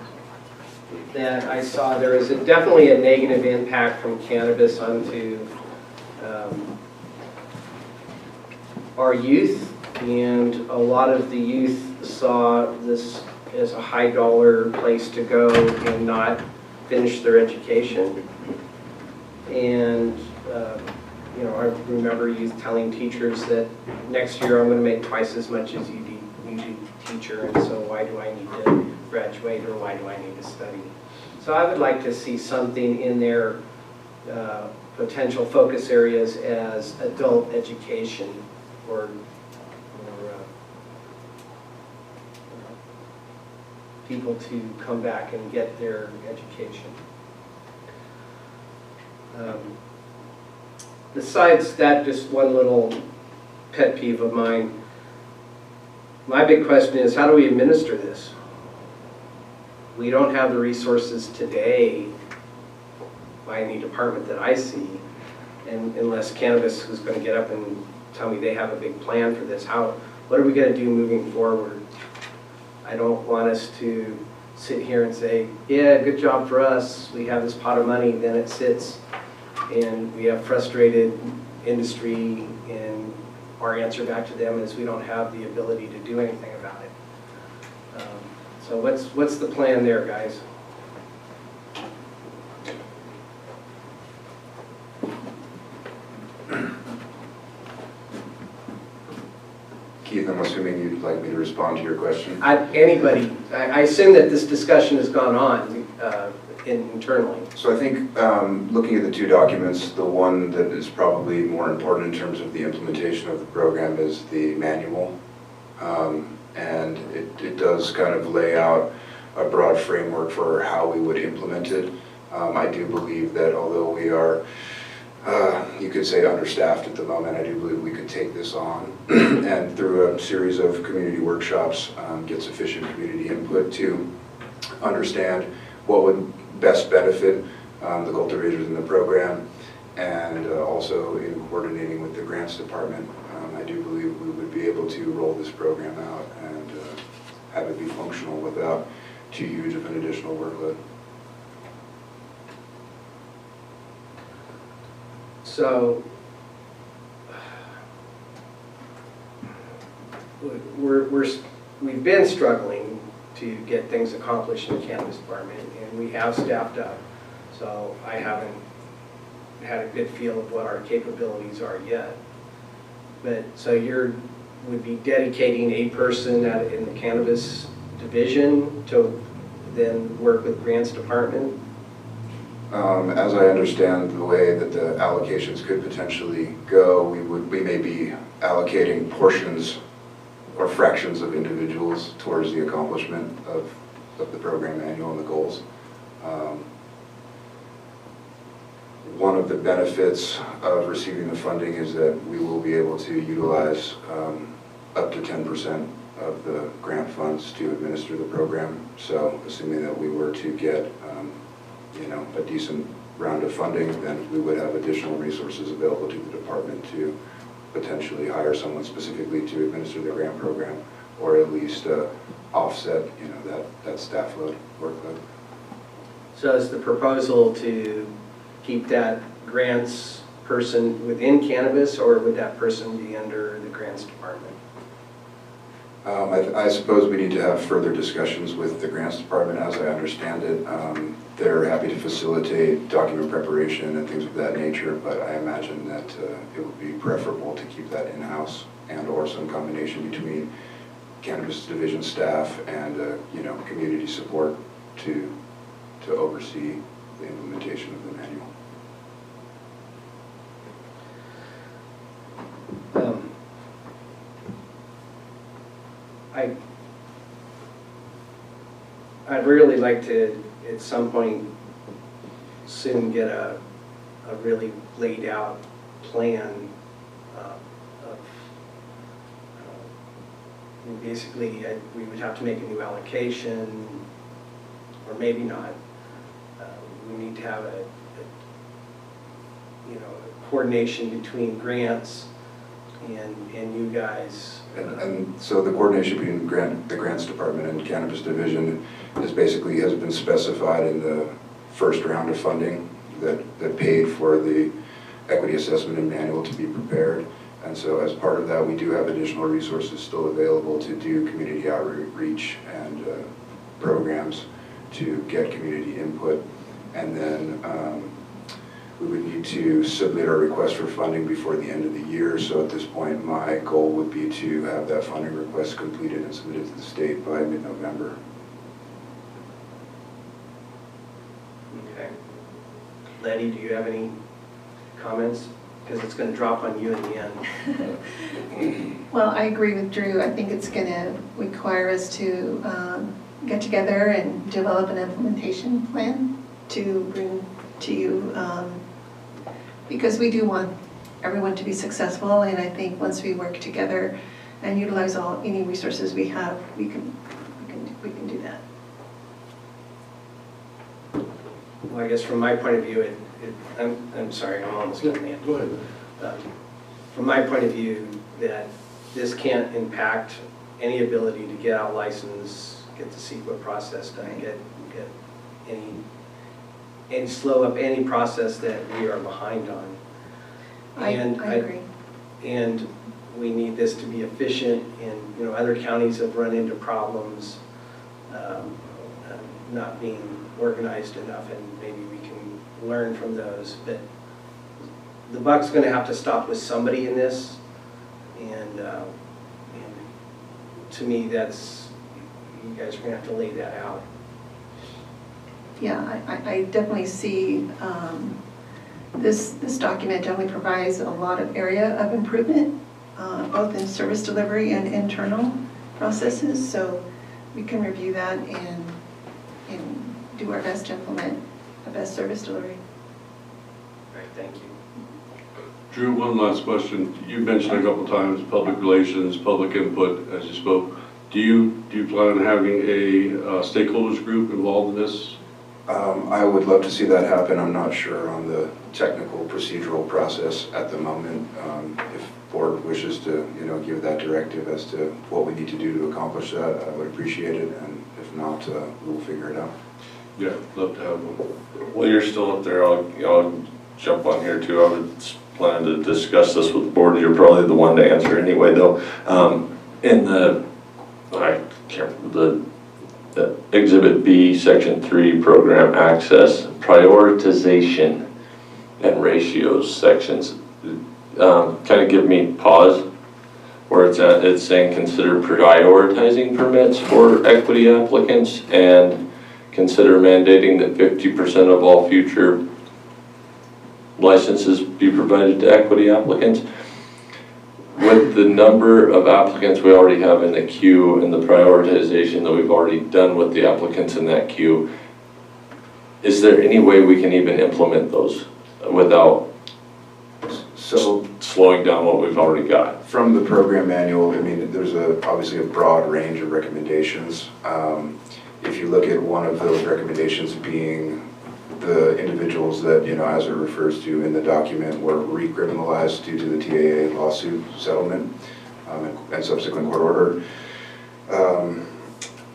that I saw there is definitely a negative impact from cannabis onto our youth, and a lot of the youth saw this as a high dollar place to go and not finish their education. And I remember youth telling teachers that next year I'm going to make twice as much as you do teacher, and so why do I need to graduate, or why do I need to study? So I would like to see something in their potential focus areas as adult education, or people to come back and get their education. Besides that, just one little pet peeve of mine. My big question is, how do we administer this? we don't have the resources today by any department that I see, and unless cannabis is going to get up and tell me they have a big plan for this. What are we going to do moving forward? I don't want us to sit here and say, yeah, good job for us, we have this pot of money, then it sits and we have frustrated industry, and our answer back to them is we don't have the ability to do anything about it. So what's the plan there, guys? Keith, I'm assuming you'd like me to respond to your question? Anybody, I assume that this discussion has gone on internally. So I think looking at the two documents, the one that is probably more important in terms of the implementation of the program is the manual. And it does kind of lay out a broad framework for how we would implement it. I do believe that although we are, you could say, understaffed at the moment, I do believe we could take this on and through a series of community workshops get sufficient community input to understand what would best benefit the cultivators in the program, and also in coordinating with the grants department, I do believe we would be able to roll this program out and have it be functional without too huge of an additional workload. So we've been struggling to get things accomplished in the cannabis department, and we have staffed up. So I haven't had a good feel of what our capabilities are yet. But so would be dedicating a person in the cannabis division to then work with grants department? As I understand the way that the allocations could potentially go, we may be allocating portions or fractions of individuals towards the accomplishment of the program manual and the goals. One of the benefits of receiving the funding is that we will be able to utilize up to 10% of the grant funds to administer the program. So assuming that we were to get a decent round of funding, then we would have additional resources available to the department to potentially hire someone specifically to administer the grant program, or at least offset that staff workload. So is the proposal to keep that grants person within cannabis, or would that person be under the grants department? I suppose we need to have further discussions with the grants department. As I understand it, they're happy to facilitate document preparation and things of that nature, but I imagine that it would be preferable to keep that in-house and or some combination between cannabis division staff and community support to oversee the implementation of the manual. I'd really like to, at some point soon, get a really laid out plan basically we would have to make a new allocation, or maybe not. We need to have a coordination between grants and you guys. And so the coordination between the grants department and cannabis division has been specified in the first round of funding that paid for the equity assessment and manual to be prepared. And so as part of that, we do have additional resources still available to do community outreach and programs to get community input. And then we would need to submit our request for funding before the end of the year. So at this point, my goal would be to have that funding request completed and submitted to the state by mid-November. Okay. Letty, do you have any comments? Because it's going to drop on you in the end. Well, I agree with Drew. I think it's going to require us to get together and develop an implementation plan to bring to you, because we do want everyone to be successful, and I think once we work together and utilize any resources we have, we can do that. I guess from my point of view, I'm sorry, I'm almost done, man. Go ahead. From my point of view, that this can't impact any ability to get out license, get the CEQA process done, get any slow up any process that we are behind on. I agree. And we need this to be efficient, and other counties have run into problems not being organized enough, and maybe we can learn from those. But the buck's going to have to stop with somebody in this, and to me, that's, you guys are going to have to lay that out. Yeah, I definitely see this document definitely provides a lot of area of improvement, both in service delivery and internal processes. So we can review that and do our best to implement the best service delivery. All right, thank you. Drew, one last question. You mentioned a couple times public relations, public input as you spoke. Do you plan on having a stakeholders group involved in this? I would love to see that happen. I'm not sure on the technical procedural process at the moment. If board wishes to, give that directive as to what we need to do to accomplish that, I would appreciate it. And if not, we'll figure it out. Yeah, love to have one. While you're still up there, I'll jump on here too. I would plan to discuss this with the board. You're probably the one to answer anyway, though. In the Exhibit B, Section 3, Program Access, Prioritization and Ratios sections, kind of give me pause where it's saying consider prioritizing permits for equity applicants and consider mandating that 50% of all future licenses be provided to equity applicants. With the number of applicants we already have in the queue and the prioritization that we've already done with the applicants in that queue, is there any way we can even implement those without slowing down what we've already got? From the program manual, there's obviously a broad range of recommendations. If you look at one of those recommendations being the individuals that, as it refers to in the document, were recriminalized due to the TAA lawsuit settlement and subsequent court order.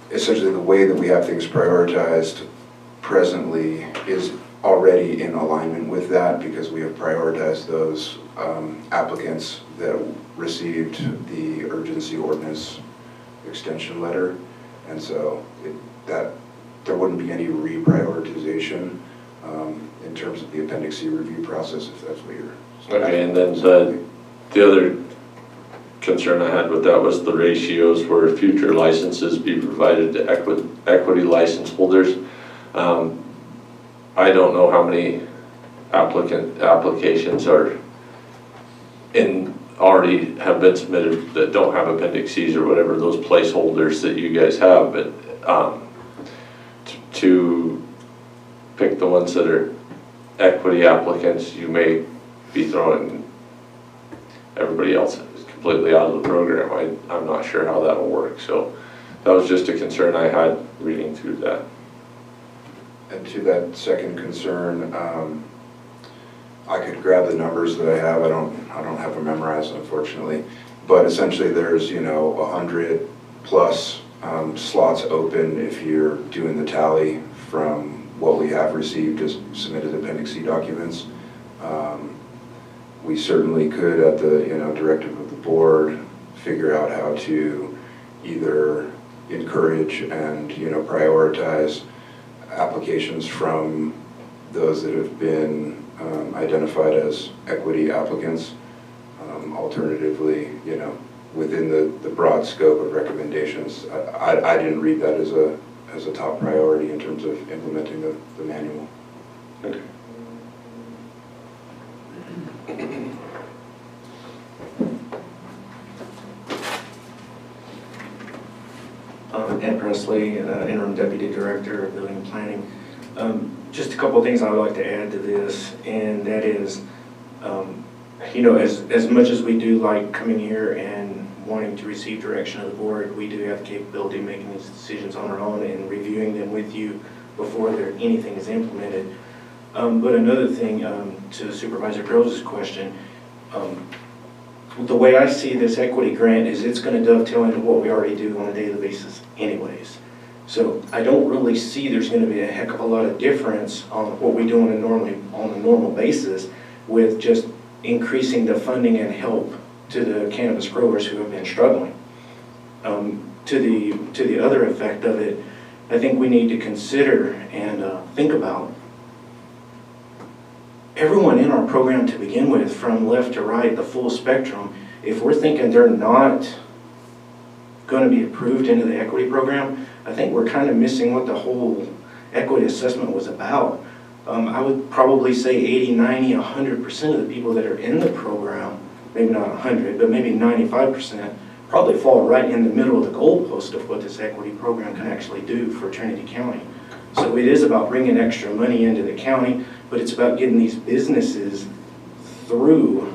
Essentially, the way that we have things prioritized presently is already in alignment with that, because we have prioritized those applicants that received the urgency ordinance extension letter, and so that there wouldn't be any reprioritization in terms of the Appendix C review process, if that's what you're... Okay, and then the other concern I had with that was the ratios where future licenses be provided to equity license holders. I don't know how many applications are already have been submitted that don't have Appendix Cs or whatever, those placeholders that you guys have, but to pick the ones that are equity applicants, you may be throwing everybody else completely out of the program. I'm not sure how that'll work, so that was just a concern I had reading through that. And to that second concern, I could grab the numbers that I have. I don't have them memorized, unfortunately, but essentially there's 100 plus slots open if you're doing the tally from what we have received as submitted Appendix C documents. We certainly could, at the directive of the board, figure out how to either encourage and prioritize applications from those that have been identified as equity applicants. Alternatively, within the broad scope of recommendations, I didn't read that as a top priority in terms of implementing the manual. Okay. Ed Presley, Interim Deputy Director of Building and Planning. Just a couple of things I would like to add to this, and that is, as much as we do like coming here and wanting to receive direction of the board, we do have the capability of making these decisions on our own and reviewing them with you before anything is implemented. But another thing, to Supervisor Groves' question, the way I see this equity grant is it's going to dovetail into what we already do on a daily basis anyways. So I don't really see there's going to be a heck of a lot of difference on what we do on a normal basis with just increasing the funding and help to the cannabis growers who have been struggling. To the other effect of it, I think we need to consider and think about everyone in our program to begin with, from left to right, the full spectrum. If we're thinking they're not going to be approved into the equity program, I think we're kind of missing what the whole equity assessment was about. I would probably say 80, 90, 100% of the people that are in the program, maybe not 100, but maybe 95%, probably fall right in the middle of the goalpost of what this equity program can actually do for Trinity County. So it is about bringing extra money into the county, but it's about getting these businesses through,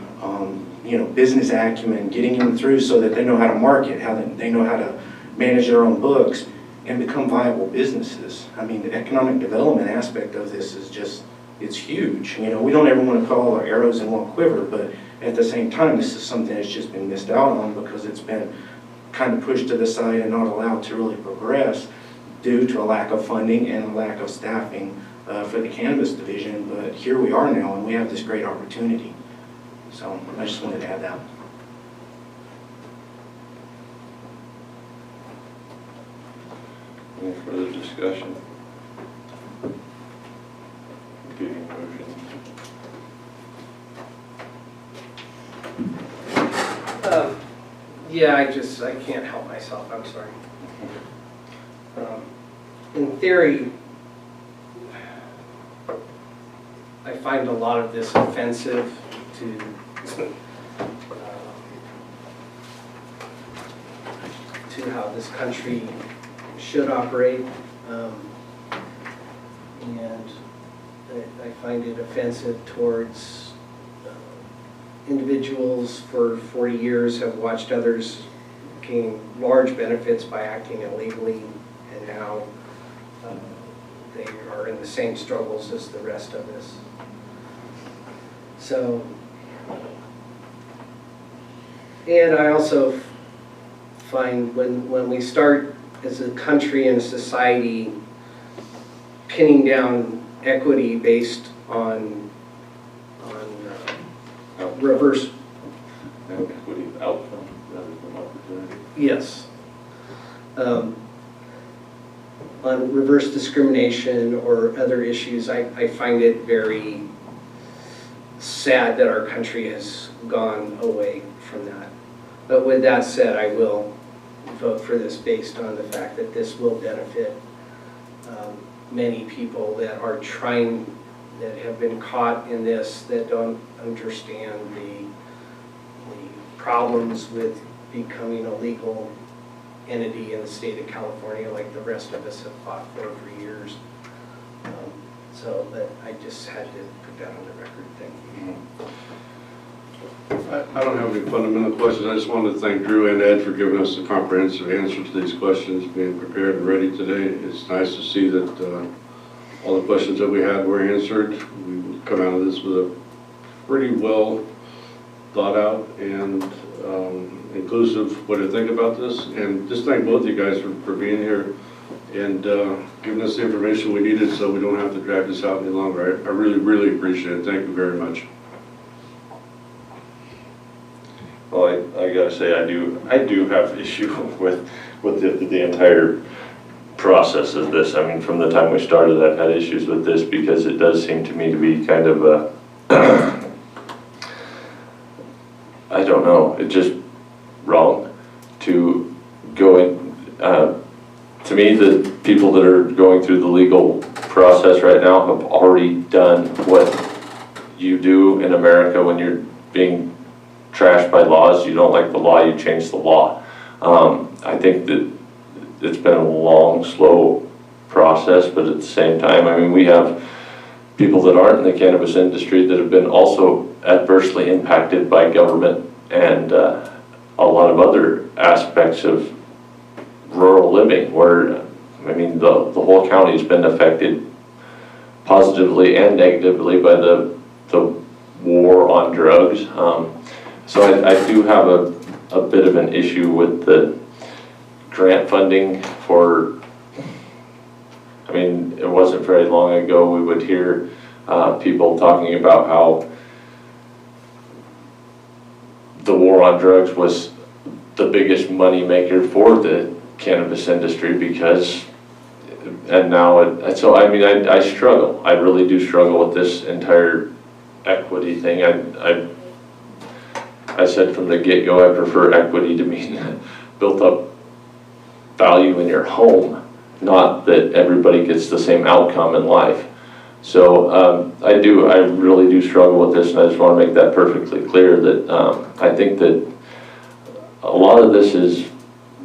business acumen, getting them through so that they know how to market, they know how to manage their own books and become viable businesses. I mean, the economic development aspect of this is just, it's huge. We don't ever want to put all our arrows in one quiver, but at the same time, this is something that's just been missed out on because it's been kind of pushed to the side and not allowed to really progress due to a lack of funding and a lack of staffing for the cannabis division. But here we are now, and we have this great opportunity. So I just wanted to add that. Any further discussion? Getting motion. Yeah, I can't help myself, I'm sorry. In theory, I find a lot of this offensive to how this country should operate. And I find it offensive towards individuals for 40 years have watched others gain large benefits by acting illegally, and now they are in the same struggles as the rest of us. So, and I also find when we start as a country and a society pinning down equity based on reverse equity outcome rather than opportunity. Yes. On reverse discrimination or other issues, I find it very sad that our country has gone away from that. But with that said, I will vote for this based on the fact that this will benefit many people that are trying, that have been caught in this, that don't understand the problems with becoming a legal entity in the state of California like the rest of us have fought for years. But I just had to put that on the record. Thank you. I don't have any fundamental questions. I just wanted to thank Drew and Ed for giving us a comprehensive answer to these questions, being prepared and ready today. It's nice to see that all the questions that we had were answered. We come out of this with a pretty well thought out and inclusive way to think about this. And just thank both of you guys for being here and giving us the information we needed so we don't have to drag this out any longer. I really, really appreciate it. Thank you very much. Well, I gotta say, I do have issue with the entire process of this. I mean, from the time we started, I've had issues with this because it does seem to me to be kind of a, I don't know, it's just wrong to go in. To me, the people that are going through the legal process right now have already done what you do in America when you're being trashed by laws. You don't like the law, you change the law. I think that it's been a long, slow process, but at the same time, I mean, we have people that aren't in the cannabis industry that have been also adversely impacted by government and a lot of other aspects of rural living where, I mean, the whole county has been affected positively and negatively by the war on drugs. So I do have a bit of an issue with the grant funding for, I mean, it wasn't very long ago we would hear people talking about how the war on drugs was the biggest money maker for the cannabis industry because, and now so I mean, I struggle. I really do struggle with this entire equity thing. I said from the get-go, I prefer equity to mean built up value in your home, not that everybody gets the same outcome in life. So I really do struggle with this, and I just want to make that perfectly clear that I think that a lot of this is,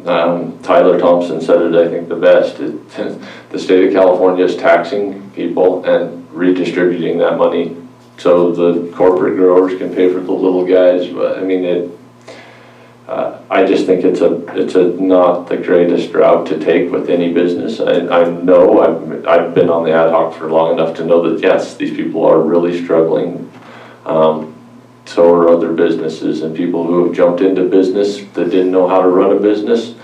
Tyler Thompson said it, I think, the best. The state of California is taxing people and redistributing that money so the corporate growers can pay for the little guys. But I mean, I just think it's a not the greatest route to take with any business. I know I've been on the ad hoc for long enough to know that yes, these people are really struggling. So are other businesses, and people who have jumped into business that didn't know how to run a business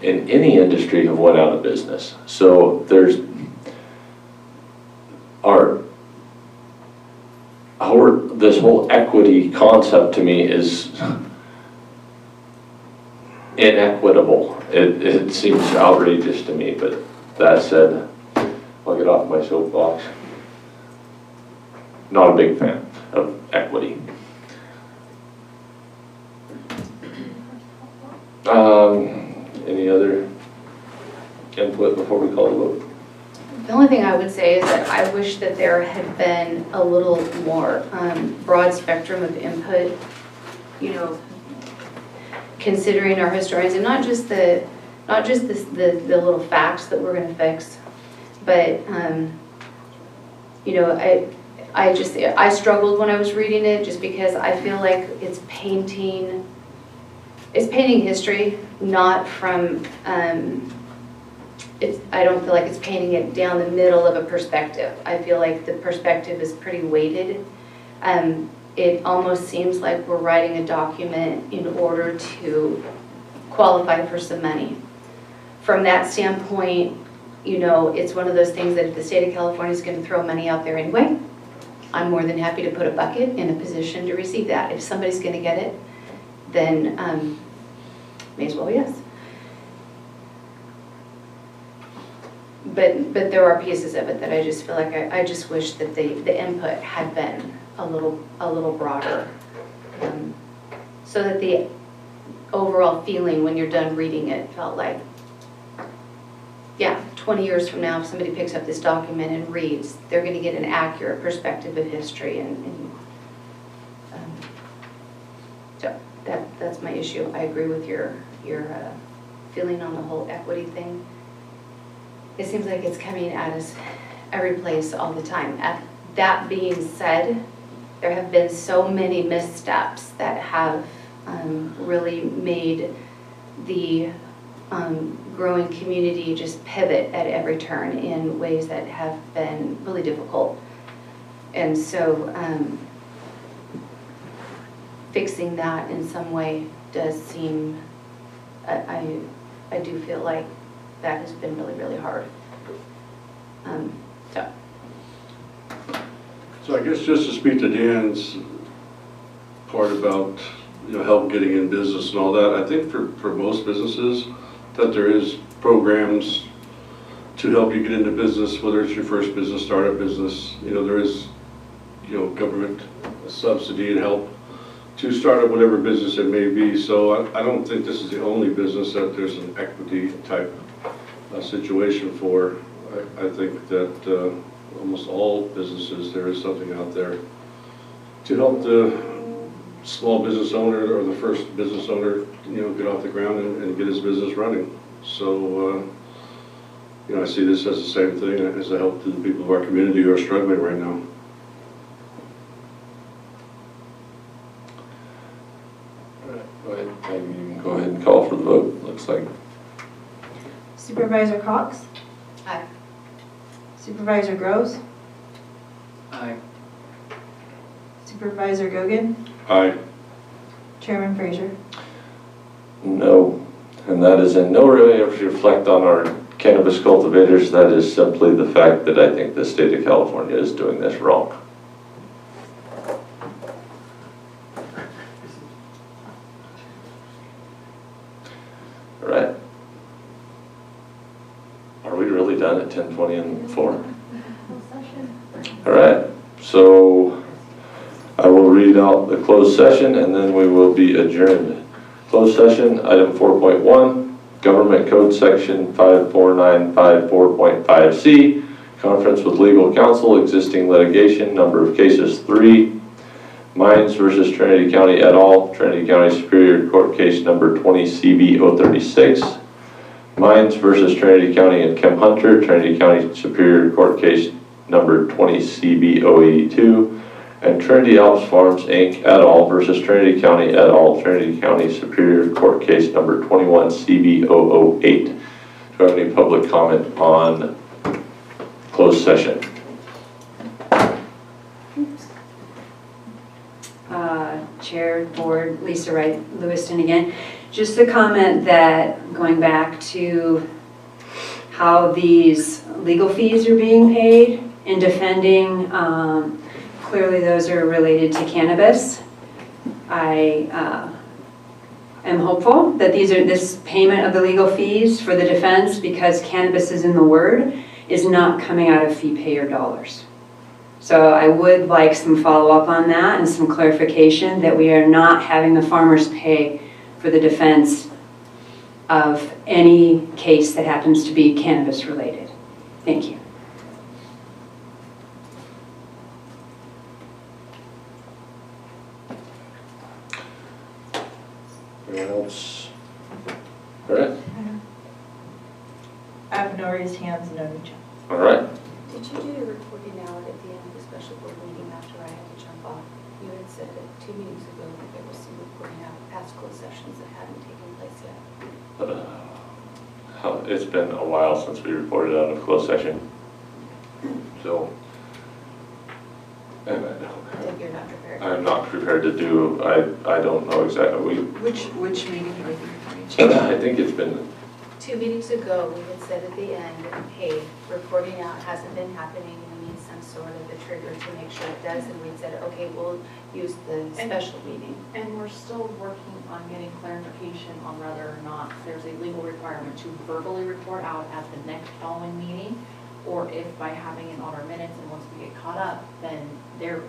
in any industry have went out of business. So there's this whole equity concept to me is inequitable. It seems outrageous to me, but that said, I'll get off my soapbox. Not a big fan of equity. Any other input before we call the vote? The only thing I would say is that I wish that there had been a little more broad spectrum of input, you know, considering our historians, and not just the little facts that we're going to fix, but you know, I struggled when I was reading it just because I feel like it's painting history, not from, I don't feel like it's painting it down the middle of a perspective. I feel like the perspective is pretty weighted. It almost seems like we're writing a document in order to qualify for some money. From that standpoint, you know, it's one of those things that if the state of California is going to throw money out there anyway, I'm more than happy to put a bucket in a position to receive that. If somebody's going to get it, then may as well, yes. But there are pieces of it that I just feel like I just wish that the input had been a little broader, so that the overall feeling when you're done reading it felt like, yeah, 20 years from now, if somebody picks up this document and reads, they're going to get an accurate perspective of history, and so that's my issue. I agree with your feeling on the whole equity thing. It seems like it's coming at us every place all the time. That being said, there have been so many missteps that have really made the growing community just pivot at every turn in ways that have been really difficult. And so fixing that in some way does seem, I do feel like that has been really, really hard. So I guess just to speak to Dan's part about, you know, help getting in business and all that, I think for most businesses that there is programs to help you get into business, whether it's your first business, startup business, you know, there is, you know, government subsidy and help to start up whatever business it may be. So I don't think this is the only business that there's an equity type situation for. I think that almost all businesses, there is something out there to help the small business owner or the first business owner, you know, get off the ground and get his business running. So, you know, I see this as the same thing as a help to the people of our community who are struggling right now. All right, go ahead. Maybe you can go ahead and call for the vote, looks like. Supervisor Cox? Aye. Supervisor Groves? Supervisor Gogan, Aye. Chairman Frazier. No, and that is in no way to reflect on our cannabis cultivators. That is simply the fact that I think the state of California is doing this wrong. All right. Are we really done at 10:20 and 4? All right, so I will read out the closed session and then we will be adjourned. Closed session, item 4.1, Government Code Section 54954.5C, conference with legal counsel, existing litigation, number of cases 3, Mines versus Trinity County et al., Trinity County Superior Court case number 20 CB 036, Mines versus Trinity County and Kim Hunter, Trinity County Superior Court case number 20 CB 082, and Trinity Alps Farms Inc. et al. Versus Trinity County et al., Trinity County Superior Court case number 21 CB 008. Do you have any public comment on closed session? Chair, Board, Lisa Wright, Lewiston again. Just a comment that going back to how these legal fees are being paid in defending, clearly those are related to cannabis. I am hopeful that this payment of the legal fees for the defense, because cannabis is in the word, is not coming out of fee payer dollars. So I would like some follow-up on that and some clarification that we are not having the farmers pay for the defense of any case that happens to be cannabis related. Thank you. Anyone else? All right. I have no raised hands, no new chat. All right. Did you do your reporting out at the end of the special board meeting after I had to jump off? You had said that 2 meetings ago that there was some reporting out past closed sessions that hadn't taken place yet. It's been a while since we reported out of closed session. So, and You're not prepared. I'm not prepared to do, I don't know exactly. Which meeting are you referring to? I think it's been 2 meetings ago, we had said at the end, hey, reporting out hasn't been happening, we need some sort of a trigger to make sure it does, and we said, okay, we'll use the special meeting. And we're still working on getting clarification on whether or not there's a legal requirement to verbally report out at the next following meeting, or if by having it on our minutes, and once we get caught up, then the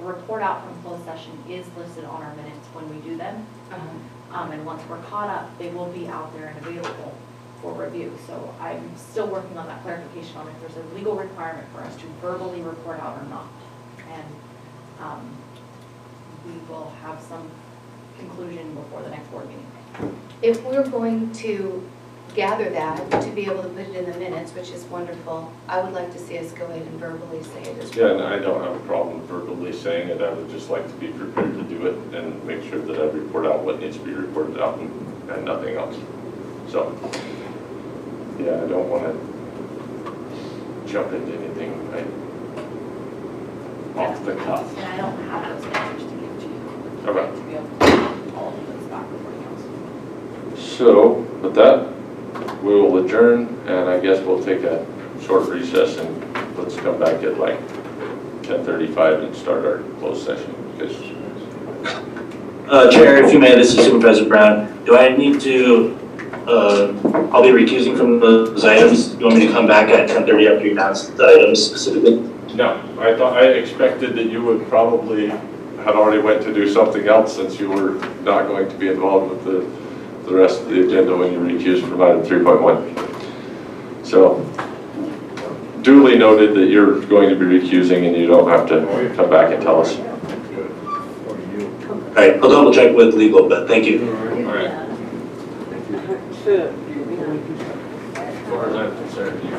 report out from closed session is listed on our minutes when we do them. And once we're caught up, they will be out there and available for review. So I'm still working on that clarification on if there's a legal requirement for us to verbally report out or not. And we will have some conclusion before the next board meeting. If we're going to gather that to be able to put it in the minutes, which is wonderful, I would like to see us go ahead and verbally say it as well. Yeah, and I don't have a problem verbally saying it. I would just like to be prepared to do it and make sure that I report out what needs to be reported out and nothing else. So, yeah, I don't want to jump into anything off the cuff. And I don't have those answers to give to you. Okay. To be able to put all of those back before council. So, with that, we will adjourn, and I guess we'll take a short recess and let's come back at like 10:35 and start our closed session. Because Chair, if you may, this is Supervisor Brown. Do I need to, I'll be recusing from those items. You want me to come back at 10:30 after you announce the items specifically? no, I expected that you would probably had already went to do something else since you were not going to be involved with the rest of the agenda when you recused from item 3.1. So, duly noted that you're going to be recusing and you don't have to come back and tell us. All right, I'll double check with legal, but thank you. All right. As far as I'm concerned, you